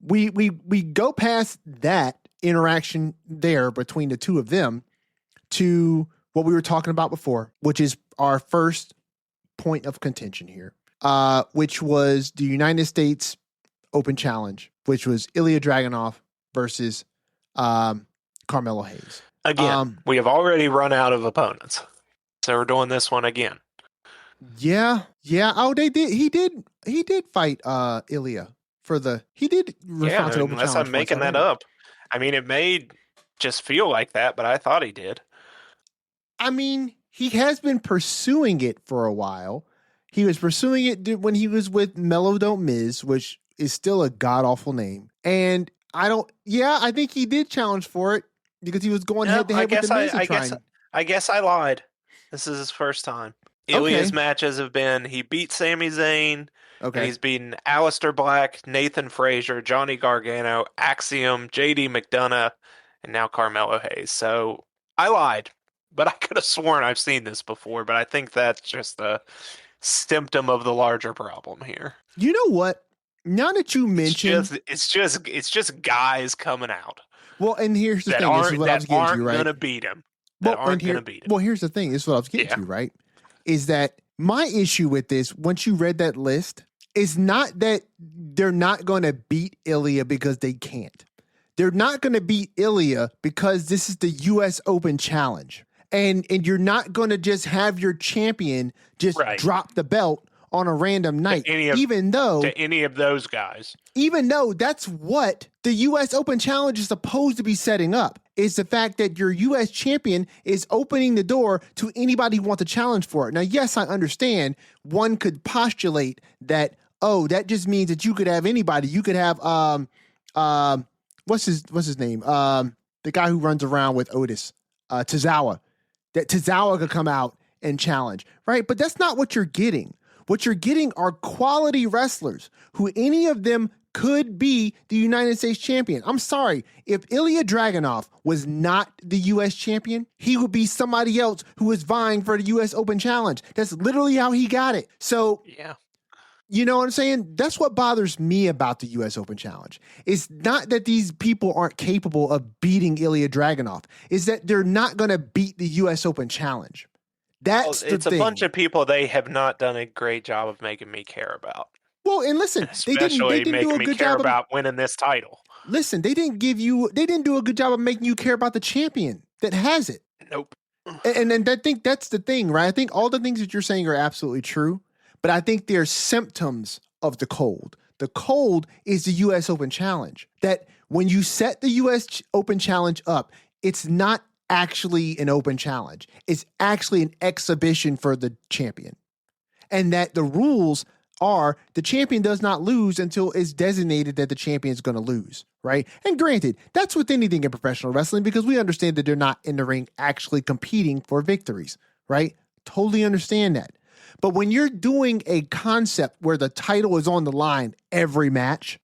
We go past that interaction there between the two of them to what we were talking about before, which is our first point of contention here, which was the United States Open Challenge, which was Ilya Dragunov versus Carmelo Hayes. Again, we have already run out of opponents, so we're doing this one again. Yeah. Oh, they did. He did fight Ilya for the. He did. Yeah, unless I'm making that up. I mean, it may just feel like that, but I thought he did. I mean, he has been pursuing it for a while. He was pursuing it when he was with Mellow Don't Miz, which is still a god awful name. And I think he did challenge for it because he was going head to head with the Miz. I guess I lied. This is his first time. Ilya's matches have been, he beat Sami Zayn, and he's beaten Aleister Black, Nathan Frazier, Johnny Gargano, Axiom, JD McDonough, and now Carmelo Hayes. So I lied, but I could have sworn I've seen this before, but I think that's just a symptom of the larger problem here. You know what? Now that you mentioned, it's just guys coming out. Well, and here's the thing: this is what I was getting to, right? Gonna beat him. Gonna beat him. Well, here's the thing: this is what I was getting to, right? Is that my issue with this? Once you read that list, is not that they're not going to beat Ilya because they can't. They're not going to beat Ilya because this is the U.S. Open Challenge. And you're not going to just have your champion just drop the belt on a random night, even though to any of those guys. Even though that's what the U.S. Open Challenge is supposed to be setting up, is the fact that your U.S. champion is opening the door to anybody who wants to challenge for it. Now, yes, I understand one could postulate that, that just means that you could have anybody. You could have what's his name? The guy who runs around with Otis, Tozawa. That Tozawa could come out and challenge, right? But that's not what you're getting. What you're getting are quality wrestlers who any of them could be the United States champion. I'm sorry. If Ilya Dragunov was not the U.S. champion, he would be somebody else who was vying for the U.S. Open Challenge. That's literally how he got it. So, yeah. You know what I'm saying? That's what bothers me about the U.S. Open Challenge. It's not that these people aren't capable of beating Ilya Dragunov. It's that they're not going to beat the U.S. Open Challenge. That's the thing. It's a bunch of people they have not done a great job of making me care about. Well, and listen, especially they didn't do a good job about winning this title. Listen, they didn't do a good job of making you care about the champion that has it. Nope. And I think that's the thing, right? I think all the things that you're saying are absolutely true, but I think they're symptoms of the cold. The cold is the U.S. Open Challenge. That when you set the U.S. Open Challenge up, it's not actually an open challenge. It's actually an exhibition for the champion. And that the rules are the champion does not lose until it's designated that the champion is going to lose, right? And granted, that's with anything in professional wrestling because we understand that they're not in the ring actually competing for victories, right? Totally understand that. But when you're doing a concept where the title is on the line every match,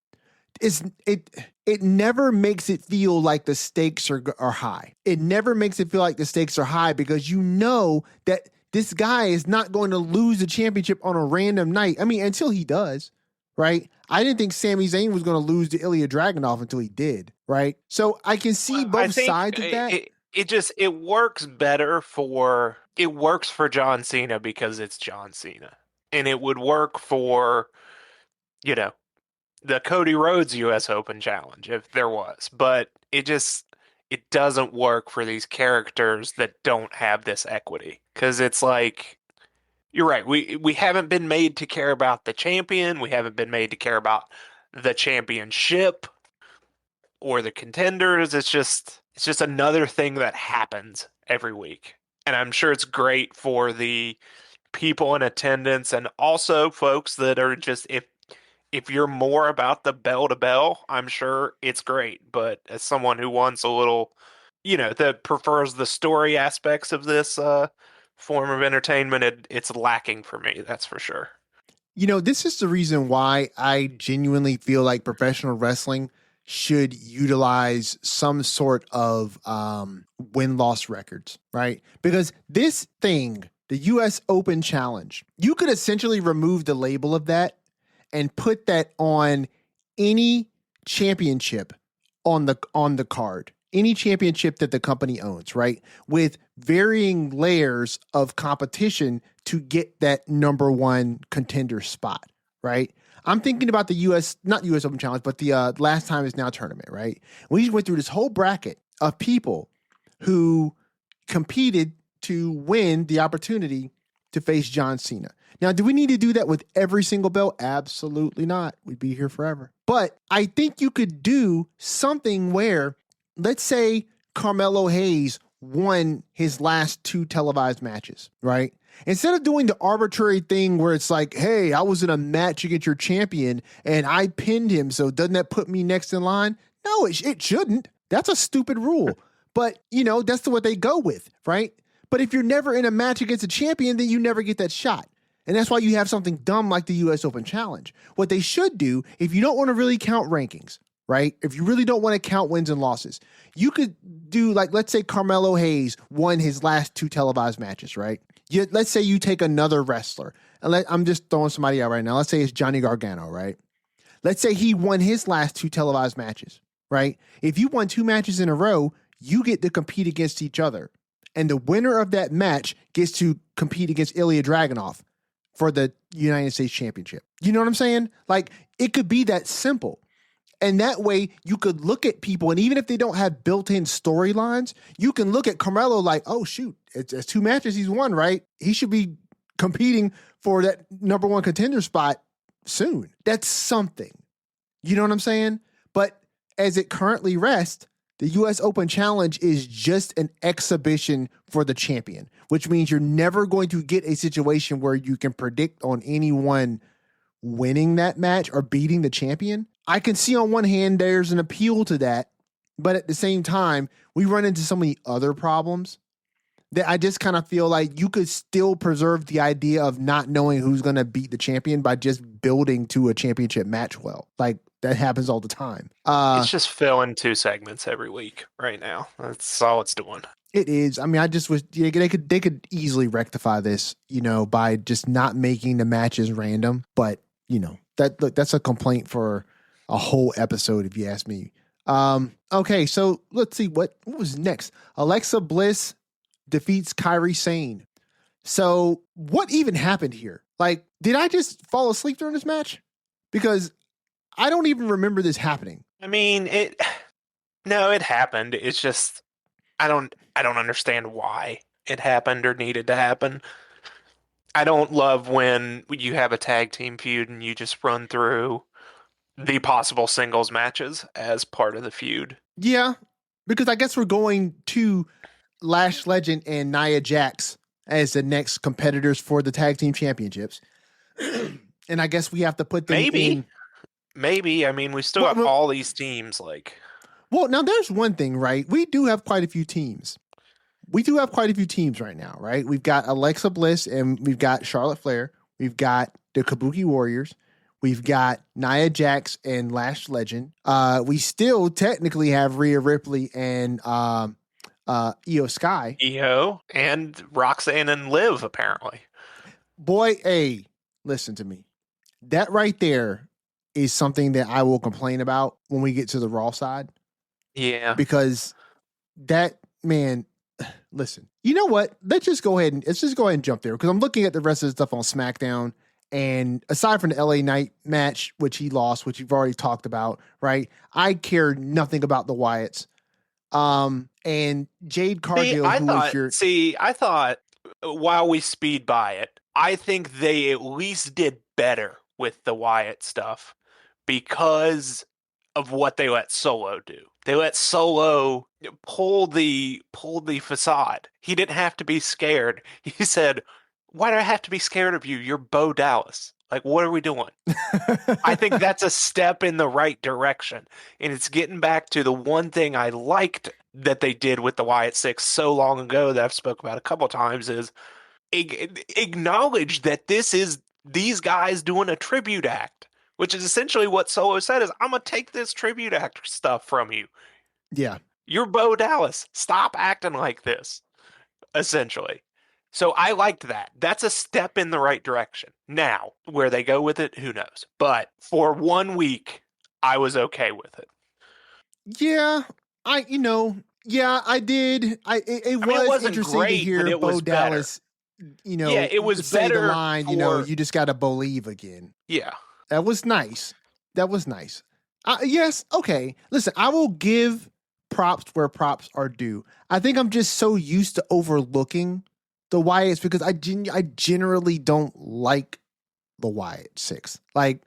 it never makes it feel like the stakes are high. It never makes it feel like the stakes are high because you know that this guy is not going to lose the championship on a random night. I mean, until he does, right? I didn't think Sami Zayn was going to lose to Ilya Dragunov until he did, right? So I can see both sides of that. It works better for John Cena because it's John Cena. And it would work for, the Cody Rhodes U.S. Open Challenge if there was, but it doesn't work for these characters that don't have this equity because it's like, you're right. We haven't been made to care about the champion. We haven't been made to care about the championship or the contenders. It's just another thing that happens every week. And I'm sure it's great for the people in attendance and also folks that are just, if you're more about the bell to bell, I'm sure it's great. But as someone who wants a little, that prefers the story aspects of this form of entertainment, it's lacking for me. That's for sure. This is the reason why I genuinely feel like professional wrestling should utilize some sort of win-loss records, right? Because this thing, the U.S. Open Challenge, you could essentially remove the label of that and put that on any championship on the card, any championship that the company owns, right? With varying layers of competition to get that number one contender spot, right? I'm thinking about the not U.S. Open Challenge, but the Last Time Is Now tournament, right? We just went through this whole bracket of people who competed to win the opportunity to face John Cena. Now, do we need to do that with every single belt? Absolutely not. We'd be here forever. But I think you could do something where, let's say Carmelo Hayes won his last 2 televised matches, right? Instead of doing the arbitrary thing where it's like, hey, I was in a match against your champion and I pinned him, so doesn't that put me next in line? No, it shouldn't. That's a stupid rule. But, that's what they go with, right? But if you're never in a match against a champion, then you never get that shot. And that's why you have something dumb like the U.S. Open Challenge. What they should do, if you don't want to really count rankings, right? If you really don't want to count wins and losses, you could do, like, let's say Carmelo Hayes won his last 2 televised matches, right? Let's say you take another wrestler. And I'm just throwing somebody out right now. Let's say it's Johnny Gargano, right? Let's say he won his last 2 televised matches, right? If you won 2 matches in a row, you get to compete against each other. And the winner of that match gets to compete against Ilya Dragunov for the United States Championship. You know what I'm saying? Like, it could be that simple. And that way you could look at people, and even if they don't have built-in storylines, you can look at Carmelo like, oh shoot, it's 2 matches he's won, right? He should be competing for that number 1 contender spot soon. That's something. You know what I'm saying? But as it currently rests, the US Open Challenge is just an exhibition for the champion, which means you're never going to get a situation where you can predict on anyone winning that match or beating the champion. I can see on one hand there's an appeal to that, but at the same time, we run into so many other problems that I just kind of feel like you could still preserve the idea of not knowing who's going to beat the champion by just building to a championship match well. Like, that happens all the time. It's just filling 2 segments every week right now. That's all it's doing. It is. I mean, I just wish they could easily rectify this, by just not making the matches random. But that's a complaint for a whole episode, if you ask me. Okay, so let's see what was next. Alexa Bliss defeats Kairi Sane. So what even happened here? Like, did I just fall asleep during this match? Because I don't even remember this happening. I mean, it happened. It's just I don't understand why it happened or needed to happen. I don't love when you have a tag team feud and you just run through the possible singles matches as part of the feud. Yeah, because I guess we're going to Lash Legend and Nia Jax as the next competitors for the tag team championships. And I guess we have to put them in. Maybe. I mean, we still have all these teams. Well, now there's one thing, right? We do have quite a few teams. Right now, right? We've got Alexa Bliss and we've got Charlotte Flair. We've got the Kabuki Warriors. We've got Nia Jax and Lash Legend. We still technically have Rhea Ripley and Io Sky. Io and Roxanne and Liv, apparently. Boy, hey, listen to me. That right there is something that I will complain about when we get to the Raw side. Yeah. Because that, man, listen, you know what? Let's just go ahead and jump there, because I'm looking at the rest of the stuff on SmackDown. And aside from the LA Knight match, which he lost, which you've already talked about, right? I care nothing about the Wyatts. And Jade Cargill, I thought while we speed by it, I think they at least did better with the Wyatt stuff because of what they let Solo do. They let Solo pull the facade. He didn't have to be scared. He said, "Why do I have to be scared of you? You're Bo Dallas. Like, what are we doing?" I think that's a step in the right direction. And it's getting back to the one thing I liked that they did with the Wyatt Six so long ago that I've spoke about a couple times is acknowledge that this is these guys doing a tribute act, which is essentially what Solo said is, I'm going to take this tribute act stuff from you. Yeah. You're Bo Dallas. Stop acting like this, essentially. So I liked that. That's a step in the right direction. Now, where they go with it, who knows? But for 1 week, I was okay with it. Yeah, I did. It was interesting to hear Bo Dallas, it was say better the line, you just got to believe again. Yeah. That was nice. Yes, okay. Listen, I will give props where props are due. I think I'm just so used to overlooking the Wyatts because I generally don't like the Wyatt Six. Like,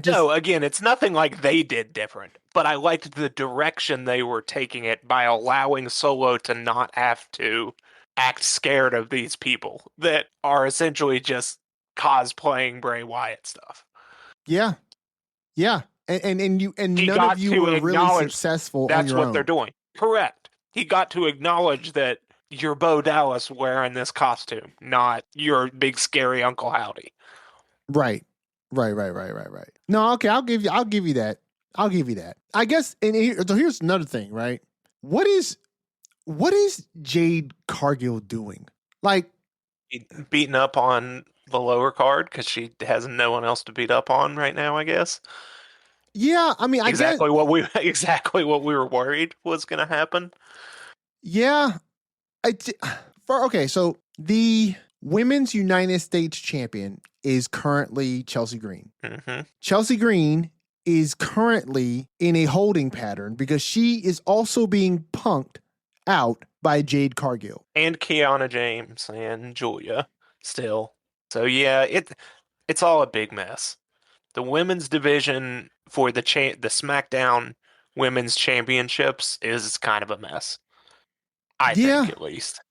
No, again, it's nothing like they did different, but I liked the direction they were taking it by allowing Solo to not have to act scared of these people that are essentially just cosplaying Bray Wyatt stuff. Yeah. And none of you were really successful on your own. That's what they're doing. Correct. He got to acknowledge that you're Bo Dallas wearing this costume, not your big scary Uncle Howdy. Right. No, okay, I'll give you that. I guess, so here's another thing, right? What is Jade Cargill doing? Like, beating up on the lower card because she has no one else to beat up on right now, I guess. Yeah, I mean, exactly what we were worried was going to happen. Yeah, so the Women's United States champion is currently Chelsea Green. Mm-hmm. Chelsea Green is currently in a holding pattern because she is also being punked out by Jade Cargill. And Kiana James and Julia still. So yeah, it's all a big mess. The women's division for the SmackDown Women's Championships is kind of a mess. I Yeah, think at least.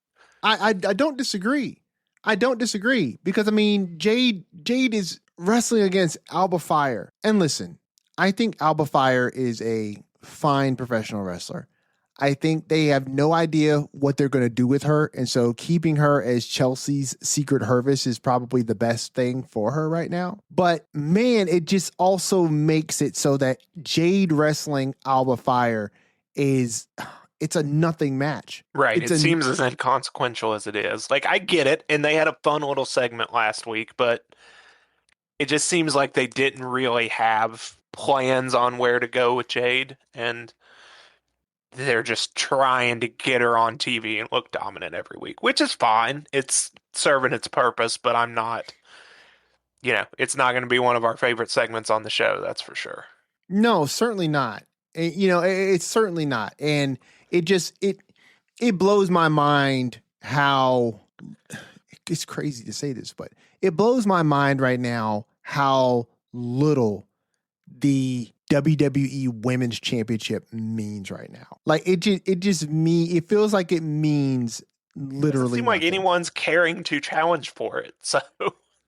I don't disagree. I don't disagree because I mean Jade is wrestling against Alba Fire. And listen, I think Alba Fire is a fine professional wrestler. I think they have no idea what they're going to do with her. And so keeping her as Chelsea's secret Hervis is probably the best thing for her right now. But man, it just also makes it so that Jade wrestling Alba Fire it's a nothing match. Right. It seems as inconsequential as it is. Like, I get it. And they had a fun little segment last week, but it just seems like they didn't really have plans on where to go with Jade. And they're just trying to get her on TV and look dominant every week, which is fine. It's serving its purpose, but I'm not, it's not going to be one of our favorite segments on the show. That's for sure. No, certainly not. It's certainly not. And it just, it blows my mind how, it's crazy to say this, but it blows my mind right now how little the WWE Women's Championship means right now. Like it feels like it means literally. It doesn't seem like anyone's caring to challenge for it. So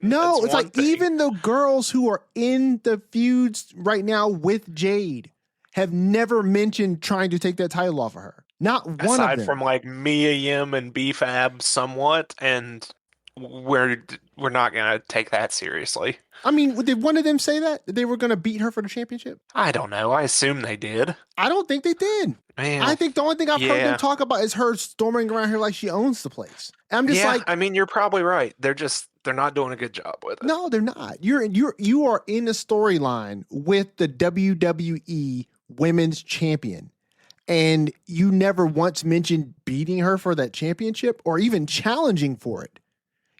no, it's like even the girls who are in the feuds right now with Jade have never mentioned trying to take that title off of her. Not one of them. Aside from like Mia Yim and B-Fab somewhat, and we're not going to take that seriously. I mean, did one of them say that they were going to beat her for the championship? I don't know. I assume they did. I don't think they did. Man, I think the only thing I've heard them talk about is her storming around here like she owns the place. And I'm just like, I mean, you're probably right. They're not doing a good job with it. No, they're not. You are in a storyline with the WWE Women's Champion, and you never once mentioned beating her for that championship or even challenging for it.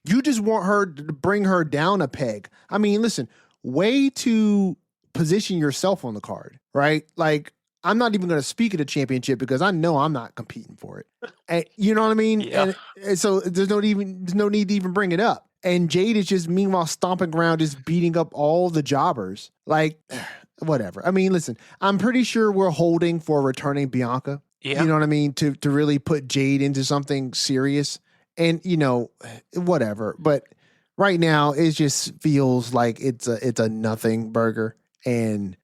You just want her to bring her down a peg. I mean, listen, way to position yourself on the card, right? Like, I'm not even going to speak of the championship because I know I'm not competing for it. And you know what I mean? Yeah. And so there's no need to even bring it up. And Jade is just meanwhile stomping around, just beating up all the jobbers. Like, whatever. I mean, listen, I'm pretty sure we're holding for returning Bianca. Yeah. You know what I mean? To really put Jade into something serious. And, whatever. But right now, it just feels like it's a nothing burger. And,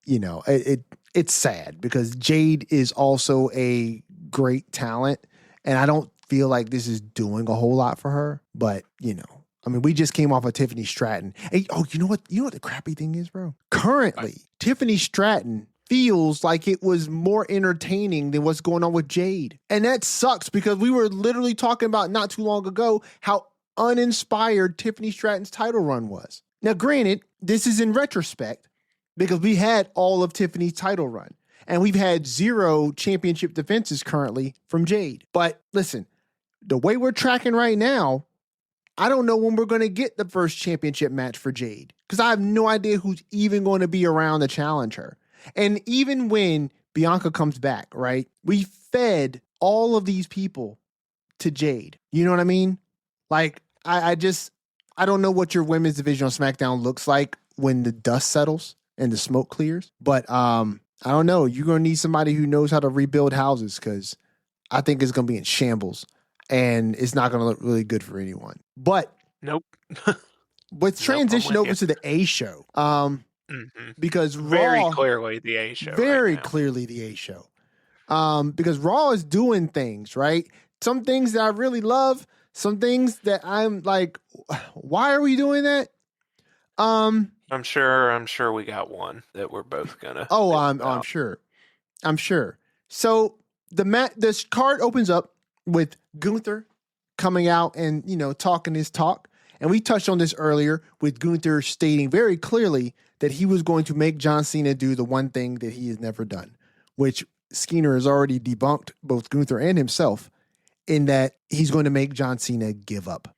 it's sad because Jade is also a great talent. And I don't feel like this is doing a whole lot for her. But, I mean, we just came off of Tiffany Stratton. And, you know what the crappy thing is, bro? Currently, Tiffany Stratton feels like it was more entertaining than what's going on with Jade. And that sucks because we were literally talking about not too long ago how uninspired Tiffany Stratton's title run was. Now, granted, this is in retrospect because we had all of Tiffany's title run and we've had 0 championship defenses currently from Jade. But listen, the way we're tracking right now, I don't know when we're going to get the first championship match for Jade because I have no idea who's even going to be around to challenge her. And even when Bianca comes back, right, we fed all of these people to Jade. You know what I mean? Like, I don't know what your women's division on SmackDown looks like when the dust settles and the smoke clears. But I don't know. You're going to need somebody who knows how to rebuild houses because I think it's going to be in shambles. And it's not going to look really good for anyone. But nope. Let's transition over to the A show. Because very Raw, clearly the A show. Very clearly the A show. Because Raw is doing things, right? Some things that I really love, some things that I'm like, why are we doing that? I'm sure we got one that we're both gonna. Oh, I'm sure. So this card opens up with Gunther coming out and talking his talk. And we touched on this earlier with Gunther stating very clearly that he was going to make John Cena do the one thing that he has never done, which Skeena has already debunked both Gunther and himself in that he's going to make John Cena give up.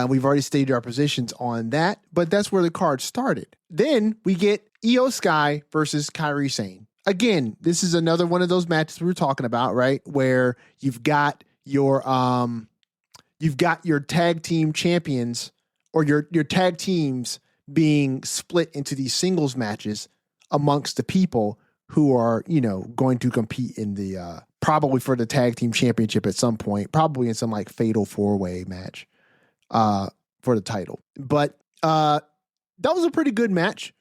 We've already stated our positions on that, but that's where the card started. Then we get Io Sky versus Kairi Sane. Again, this is another one of those matches we were talking about, right? Where you've got your tag team champions or your tag teams being split into these singles matches amongst the people who are, going to compete in the probably for the tag team championship at some point, probably in some like fatal 4-way match for the title. But that was a pretty good match.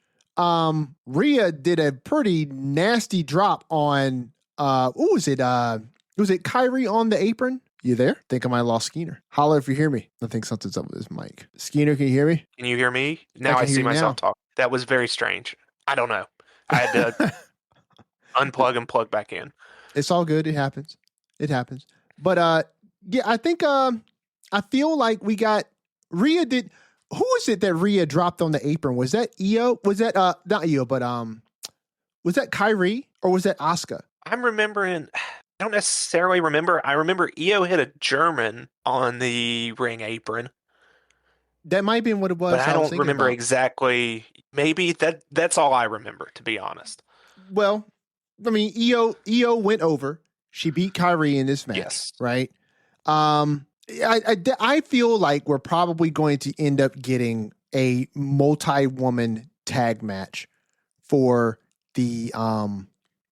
Rhea did a pretty nasty drop on what was it? Was it Kyrie on the apron? You there? Think I might have lost Skeeter. Holler if you hear me. I think something's up with his mic. Skeeter, can you hear me? Can you hear me? Now I see myself talk. That was very strange. I don't know. I had to unplug and plug back in. It's all good. It happens. But yeah, I think I feel like we got Rhea did. Who was it that Rhea dropped on the apron? Was that Io? Was that not Io, but was that Kyrie or was that Asuka? I'm remembering. I don't necessarily remember. I remember Io hit a German on the ring apron. That might have been what it was. But I don't remember exactly. Maybe that's all I remember, to be honest. Well, I mean, Io went over. She beat Kyrie in this match, yes. Right? I feel like we're probably going to end up getting a multi-woman tag match for the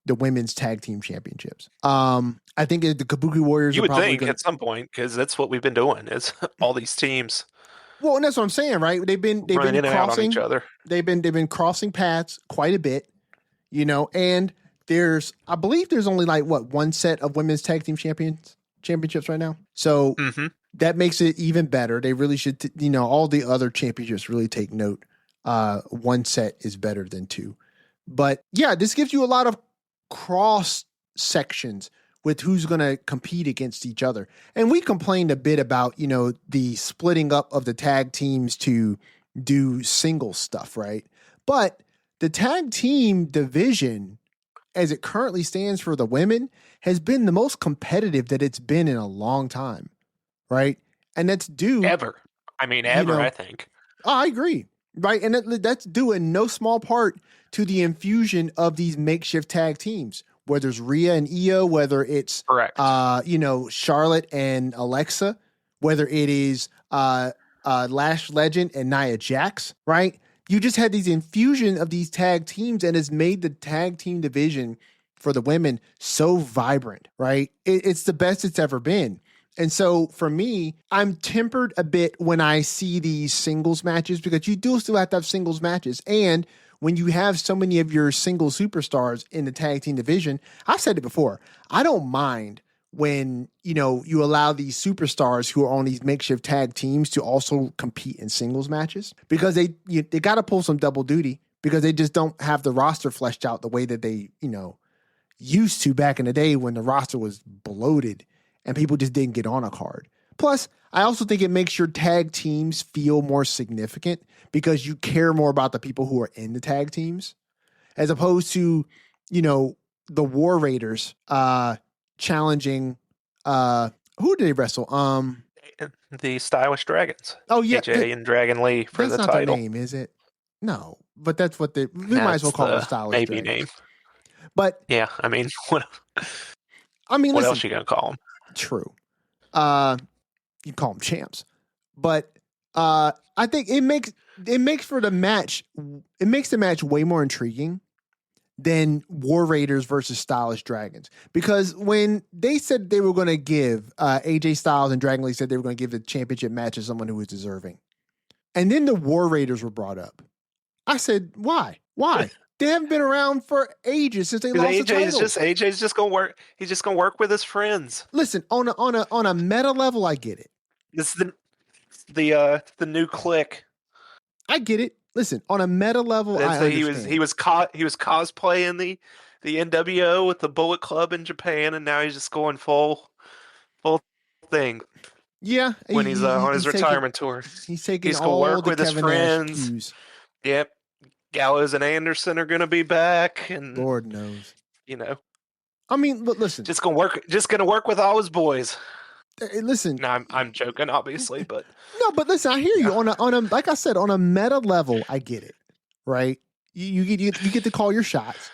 women's tag team championships. I think the Kabuki Warriors. You would think at some point, because that's what we've been doing. Is all these teams. Well, and that's what I'm saying, right? They've been crossing each other. They've been crossing paths quite a bit, And I believe there's only like one set of women's tag team championships right now. So that makes it even better. They really should, all the other championships really take note. One set is better than two, but yeah, this gives you a lot of cross sections with who's going to compete against each other. And we complained a bit about, the splitting up of the tag teams to do single stuff, right? But the tag team division, as it currently stands for the women, has been the most competitive that it's been in a long time, right? And that's due... Ever. I mean, ever, I think. I agree, right? And that's due in no small part to the infusion of these makeshift tag teams, whether it's Rhea and Io, whether it's correct, Charlotte and Alexa, whether it is Lash Legend and Nia Jax, right? You just had these infusion of these tag teams, and it's made the tag team division for the women so vibrant, right? It's the best it's ever been. And so for me, I'm tempered a bit when I see these singles matches, because you do still have to have singles matches. And when you have so many of your single superstars in the tag team division, I've said it before, I don't mind when, you allow these superstars who are on these makeshift tag teams to also compete in singles matches, because they got to pull some double duty, because they just don't have the roster fleshed out the way that they, used to back in the day when the roster was bloated and people just didn't get on a card. Plus, I also think it makes your tag teams feel more significant, because you care more about the people who are in the tag teams, as opposed to, the War Raiders challenging who did they wrestle? The Stylish Dragons. Oh yeah, AJ and Dragon Lee for the title. That's not their name, is it? No, but that's what we might as well call them Stylish Dragons. Name. But yeah, I mean, what else you gonna call them? True. You call them champs, but I think it makes for the match. It makes the match way more intriguing than War Raiders versus Stylish Dragons, because when they said they were going to give AJ Styles and Dragon Lee said they were going to give the championship match to someone who was deserving, and then the War Raiders were brought up, I said, why? They haven't been around for ages since they lost the title. AJ's just gonna work. He's just gonna work with his friends. Listen, on a meta level, I get it. This is the new clique. I get it. Listen, on a meta level, I understand. He was cosplaying the NWO with the Bullet Club in Japan, and now he's just going full thing. Yeah, when he's on his retirement tour, he's taking gonna work with his friends. Cues. Yep, Gallows and Anderson are gonna be back, and Lord knows. I mean, listen, just gonna work with all his boys. Listen, no, I'm joking, obviously, but no, but listen, I hear you on a like I said, on a meta level, I get it, right? You get to call your shots,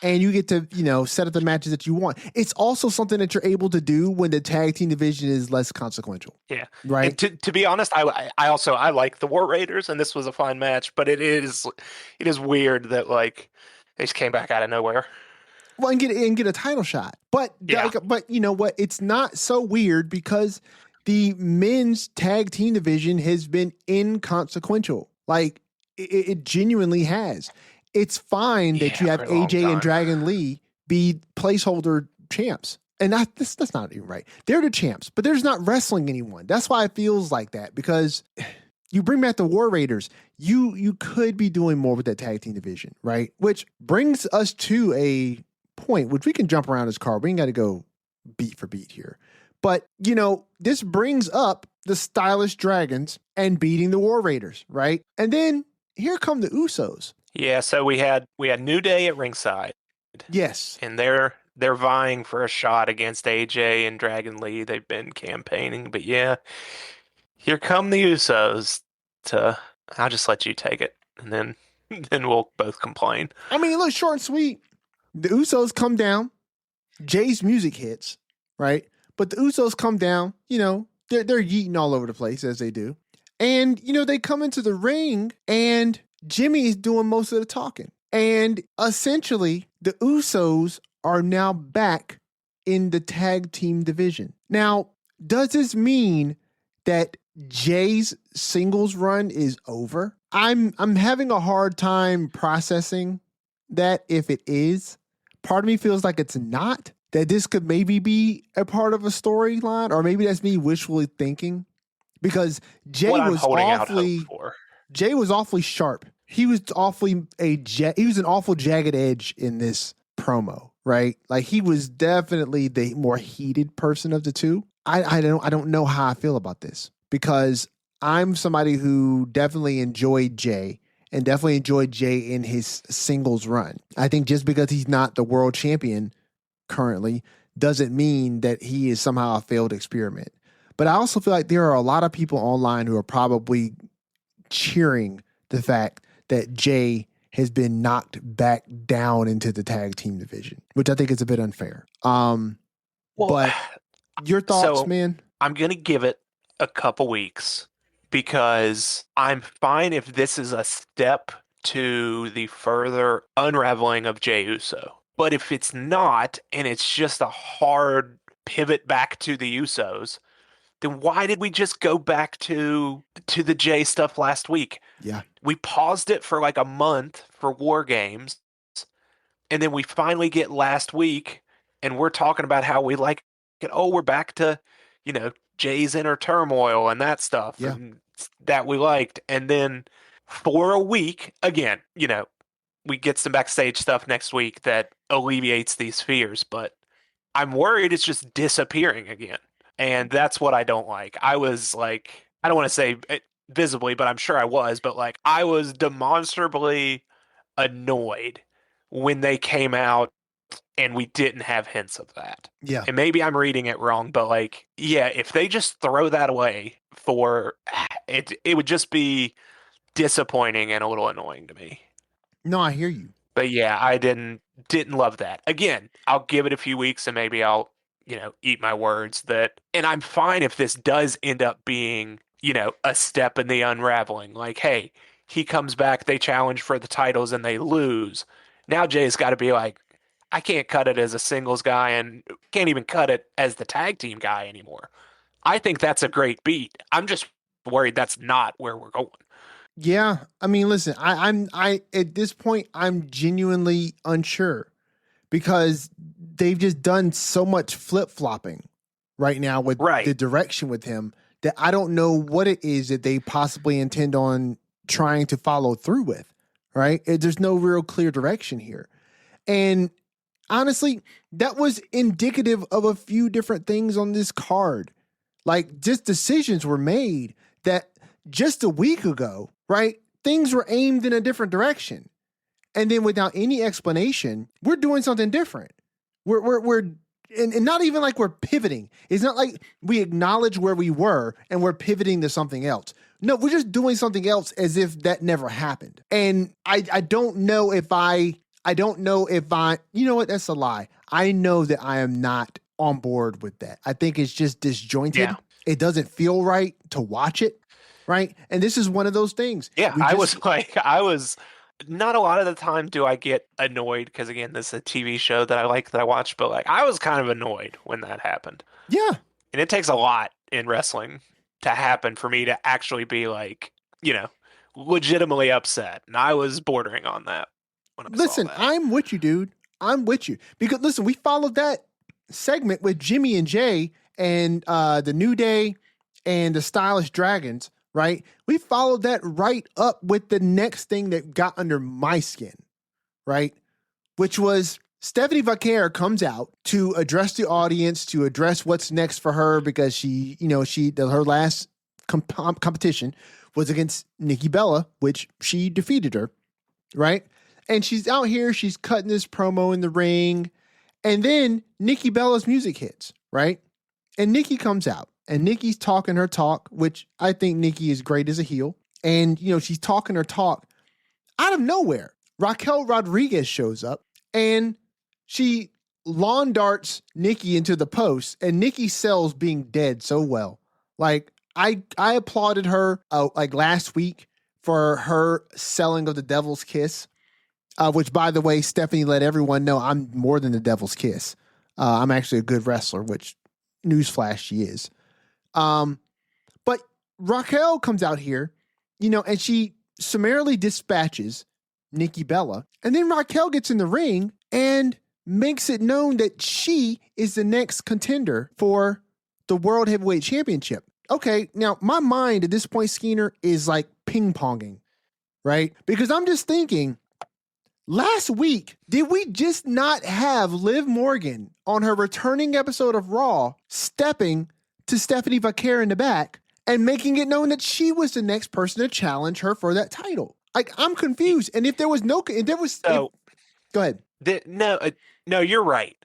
and you get to set up the matches that you want. It's also something that you're able to do when the tag team division is less consequential. Yeah. And Right. to be honest, I like the War Raiders, and this was a fine match, but it is weird that like they just came back out of nowhere. Well, and get a title shot. But Yeah. but you know what? It's not so weird because the men's tag team division has been inconsequential. Like it genuinely has. It's fine that Yeah, you have for a long AJ and time. Dragon Lee be placeholder champs. And that's not even right. They're the champs, but there's not wrestling anyone. That's why it feels like that, because you bring back the War Raiders. You could be doing more with that tag team division, right? Which brings us to a point, which we can jump around this card. We ain't got to go beat for beat here. But, this brings up the Stylish Dragons and beating the War Raiders, right? And then here come the Usos. Yeah, so we had New Day at ringside, Yes. and they're vying for a shot against AJ and Dragon Lee. They've been campaigning, but yeah, here come the Usos I'll just let you take it, and then then we'll both complain. I mean, look, short and sweet. The Usos come down. Jay's music hits, right? But the Usos come down, they're yeeting all over the place as they do. And, they come into the ring and Jimmy is doing most of the talking. And essentially, the Usos are now back in the tag team division. Now, does this mean that Jay's singles run is over? I'm having a hard time processing that if it is. Part of me feels like it's not, that this could maybe be a part of a storyline, or maybe that's me wishfully thinking, because Jay What I'm was holding out awfully hope for. Jay was awfully sharp. He was he was an awful jagged edge in this promo, right? Like he was definitely the more heated person of the two. I don't know how I feel about this, because I'm somebody who definitely enjoyed Jay and definitely enjoyed Jay in his singles run. I think just because he's not the world champion currently doesn't mean that he is somehow a failed experiment. But I also feel like there are a lot of people online who are probably cheering the fact that Jay has been knocked back down into the tag team division, which I think is a bit unfair. But your thoughts, so man? I'm going to give it a couple weeks, because I'm fine if this is a step to the further unraveling of Jey Uso. But if it's not, and it's just a hard pivot back to the Usos, then why did we just go back to the Jey stuff last week? Yeah. We paused it for like a month for War Games, and then we finally get last week, and we're talking about how we like it. Oh, we're back to, Jay's inner turmoil and that stuff, Yeah. and that we liked. And then for a week, again, we get some backstage stuff next week that alleviates these fears, but I'm worried it's just disappearing again. And that's what I don't like. I was like, I don't want to say it visibly, but I'm sure I was, but like I was demonstrably annoyed when they came out and we didn't have hints of that. Yeah. And maybe I'm reading it wrong, but like, yeah, if they just throw that away for it, it would just be disappointing and a little annoying to me. No, I hear you. But yeah, I didn't love that. Again, I'll give it a few weeks and maybe I'll, eat my words that, and I'm fine if this does end up being, a step in the unraveling. Like, hey, he comes back, they challenge for the titles and they lose. Now Jay's got to be like, I can't cut it as a singles guy and can't even cut it as the tag team guy anymore. I think that's a great beat. I'm just worried that's not where we're going. Yeah, I mean, listen, I'm at this point I'm genuinely unsure, because they've just done so much flip flopping right now with the direction with him, that I don't know what it is that they possibly intend on trying to follow through with. Right? There's no real clear direction here, and honestly, that was indicative of a few different things on this card. Like, just decisions were made that just a week ago, right? Things were aimed in a different direction. And then without any explanation, we're doing something different. We're and not even like we're pivoting. It's not like we acknowledge where we were and we're pivoting to something else. No, we're just doing something else as if that never happened. And I don't know if you know what, that's a lie. I know that I am not on board with that. I think it's just disjointed. Yeah. It doesn't feel right to watch it, right? And this is one of those things. Yeah, I was not a lot of the time do I get annoyed because again, this is a TV show that I like that I watch, but like I was kind of annoyed when that happened. Yeah. And it takes a lot in wrestling to happen for me to actually be like, legitimately upset. And I was bordering on that when I Listen, saw that. I'm with you, dude. I'm with you. Because listen, we followed that segment with Jimmy and Jay and the New Day and the Stylish Dragons, right? We followed that right up with the next thing that got under my skin, right? Which was Stephanie Vaquer comes out to address the audience, to address what's next for her because her last competition was against Nikki Bella, which she defeated her, right? And she's out here, she's cutting this promo in the ring, and then Nikki Bella's music hits, right? And Nikki comes out, and Nikki's talking her talk, which I think Nikki is great as a heel. And, she's talking her talk. Out of nowhere, Raquel Rodriguez shows up, and she lawn darts Nikki into the post, and Nikki sells being dead so well. Like, I applauded her like last week for her selling of the Devil's Kiss, which, by the way, Stephanie let everyone know I'm more than the Devil's Kiss. I'm actually a good wrestler, which, newsflash, she is. But Raquel comes out here, and she summarily dispatches Nikki Bella. And then Raquel gets in the ring and makes it known that she is the next contender for the World Heavyweight Championship. Okay, now my mind at this point, Skeena, is like ping-ponging, right? Because I'm just thinking, last week, did we just not have Liv Morgan on her returning episode of Raw stepping to Stephanie Vaquer in the back and making it known that she was the next person to challenge her for that title? Like, I'm confused. And if there was go ahead. No, you're right.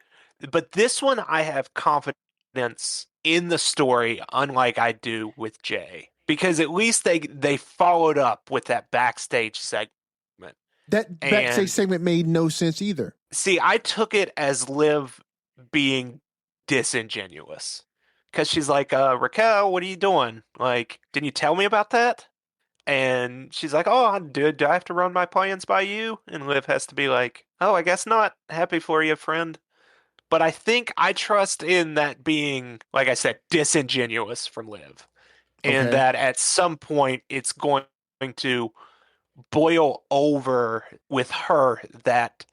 But this one, I have confidence in the story, unlike I do with Jay, because at least they followed up with that backstage segment. That backstage segment made no sense either. See, I took it as Liv being disingenuous because she's like, Raquel, what are you doing? Like, didn't you tell me about that? And she's like, oh, do I have to run my plans by you? And Liv has to be like, oh, I guess not. Happy for you, friend. But I think I trust in that being, like I said, disingenuous from Liv. And that at some point it's going to boil over with her that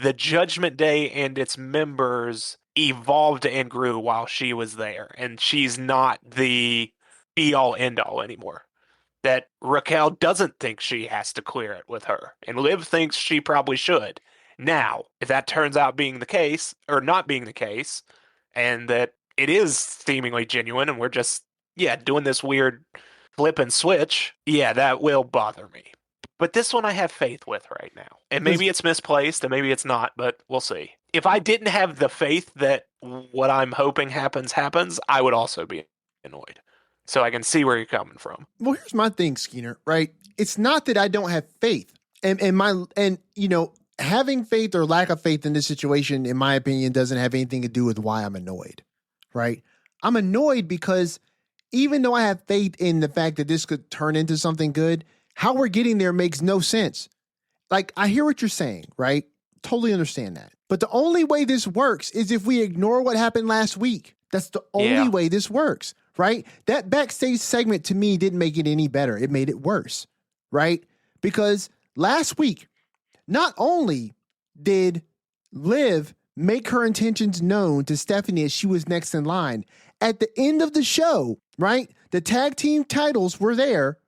the Judgment Day and its members evolved and grew while she was there. And she's not the be-all, end-all anymore. That Raquel doesn't think she has to clear it with her. And Liv thinks she probably should. Now, if that turns out being the case, or not being the case, and that it is seemingly genuine and we're just, doing this weird flip and switch, that will bother me. But this one I have faith with right now. And maybe it's misplaced and maybe it's not, but we'll see. If I didn't have the faith that what I'm hoping happens, I would also be annoyed. So I can see where you're coming from. Well, here's my thing, Skeena, right? It's not that I don't have faith. And having faith or lack of faith in this situation, in my opinion, doesn't have anything to do with why I'm annoyed, right? I'm annoyed because even though I have faith in the fact that this could turn into something good, how we're getting there makes no sense. Like, I hear what you're saying, right? Totally understand that. But the only way this works is if we ignore what happened last week. That's the only way this works, right? That backstage segment to me didn't make it any better. It made it worse, right? Because last week, not only did Liv make her intentions known to Stephanie as she was next in line, at the end of the show, right? The tag team titles were there.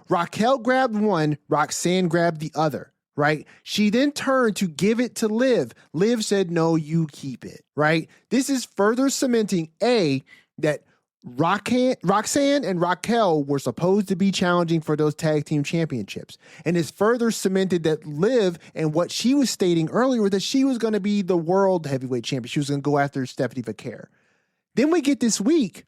Raquel grabbed one, Roxanne grabbed the other, right? She then turned to give it to Liv. Liv said, no, you keep it, right? This is further cementing, A, that Roxanne and Raquel were supposed to be challenging for those tag team championships. And it's further cemented that Liv and what she was stating earlier was that she was going to be the world heavyweight champion. She was going to go after Stephanie Vaquer. Then we get this week,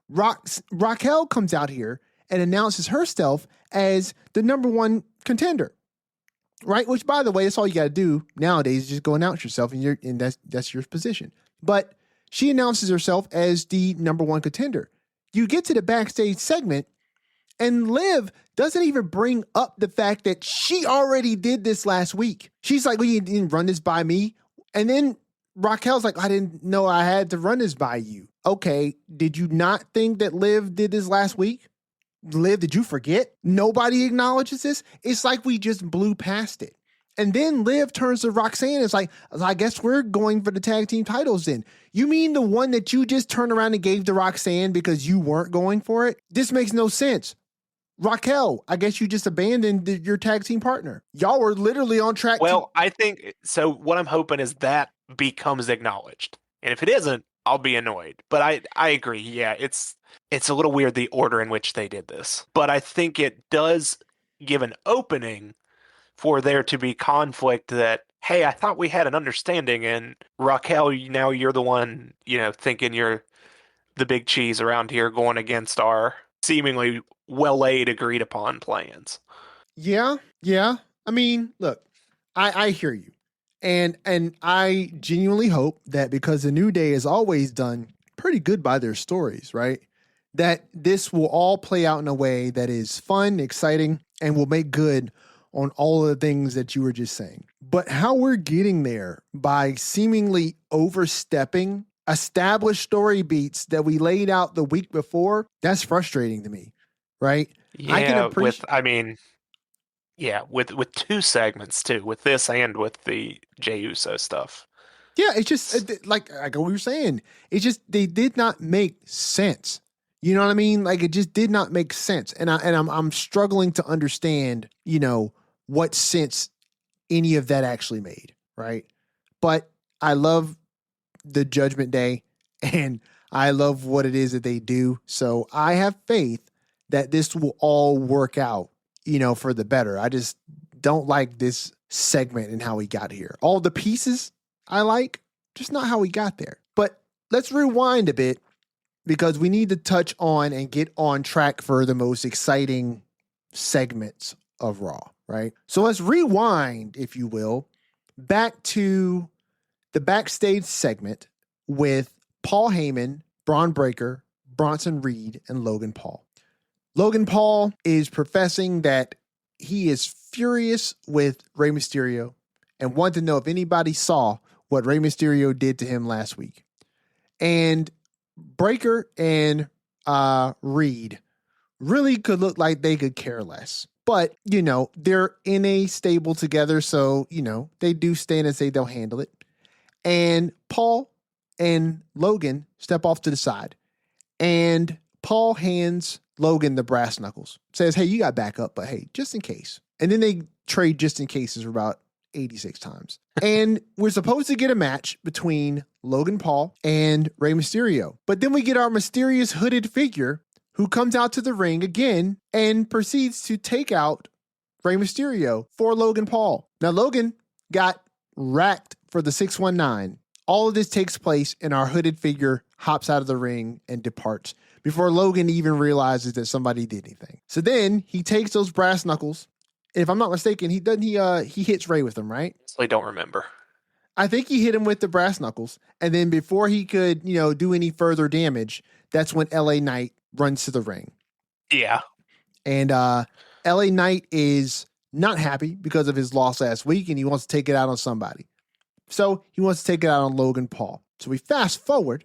Raquel comes out here and announces herself as the number one contender. Right? Which, by the way, that's all you got to do nowadays is just go announce yourself and that's your position. But she announces herself as the number one contender. You get to the backstage segment, and Liv doesn't even bring up the fact that she already did this last week. She's like, well, you didn't run this by me. And then Raquel's like, I didn't know I had to run this by you. Okay, did you not think that Liv did this last week? Liv, did you forget? Nobody acknowledges this. It's like we just blew past it. And then Liv turns to Roxanne and is like, I guess we're going for the tag team titles then. You mean the one that you just turned around and gave to Roxanne because you weren't going for it? This makes no sense. Raquel, I guess you just abandoned your tag team partner. Y'all were literally on track. Well, I think, so what I'm hoping is that becomes acknowledged. And if it isn't, I'll be annoyed. But I agree. Yeah, it's a little weird the order in which they did this. But I think it does give an opening for there to be conflict that, hey, I thought we had an understanding, and Raquel, now you're the one, thinking you're the big cheese around here going against our seemingly well-laid, agreed-upon plans. Yeah. I mean, look, I hear you. And I genuinely hope that because the New Day has always done pretty good by their stories, right? That this will all play out in a way that is fun, exciting, and will make good on all of the things that you were just saying. But how we're getting there by seemingly overstepping established story beats that we laid out the week before, that's frustrating to me, right? Yeah, with two segments too, with this and with the Jey Uso stuff. Yeah, it's just like what we were saying. It's just they did not make sense. You know what I mean? Like it just did not make sense, and I'm struggling to understand, what sense any of that actually made, right? But I love the Judgment Day, and I love what it is that they do. So I have faith that this will all work out, for the better. I just don't like this segment and how we got here. All the pieces I like, just not how we got there. But let's rewind a bit because we need to touch on and get on track for the most exciting segments of Raw, right? So let's rewind, if you will, back to the backstage segment with Paul Heyman, Braun Breaker, Bronson Reed, and Logan Paul. Logan Paul is professing that he is furious with Rey Mysterio and wanted to know if anybody saw what Rey Mysterio did to him last week. And Breaker and Reed really could look like they could care less. But, they're in a stable together, so, they do stand and say they'll handle it. And Paul and Logan step off to the side. And Paul hands Logan the brass knuckles. Says, hey, you got backup, but hey, just in case. And then they trade just in cases for about 86 times. And we're supposed to get a match between Logan Paul and Rey Mysterio. But then we get our mysterious hooded figure who comes out to the ring again and proceeds to take out Rey Mysterio for Logan Paul. Now, Logan got racked for the 619. All of this takes place and our hooded figure hops out of the ring and departs before Logan even realizes that somebody did anything. So then he takes those brass knuckles. If I'm not mistaken, he hits Rey with them, right? I don't remember. I think he hit him with the brass knuckles. And then before he could, do any further damage, that's when LA Knight runs to the ring. Yeah. And LA Knight is not happy because of his loss last week, and he wants to take it out on somebody. So he wants to take it out on Logan Paul. So we fast forward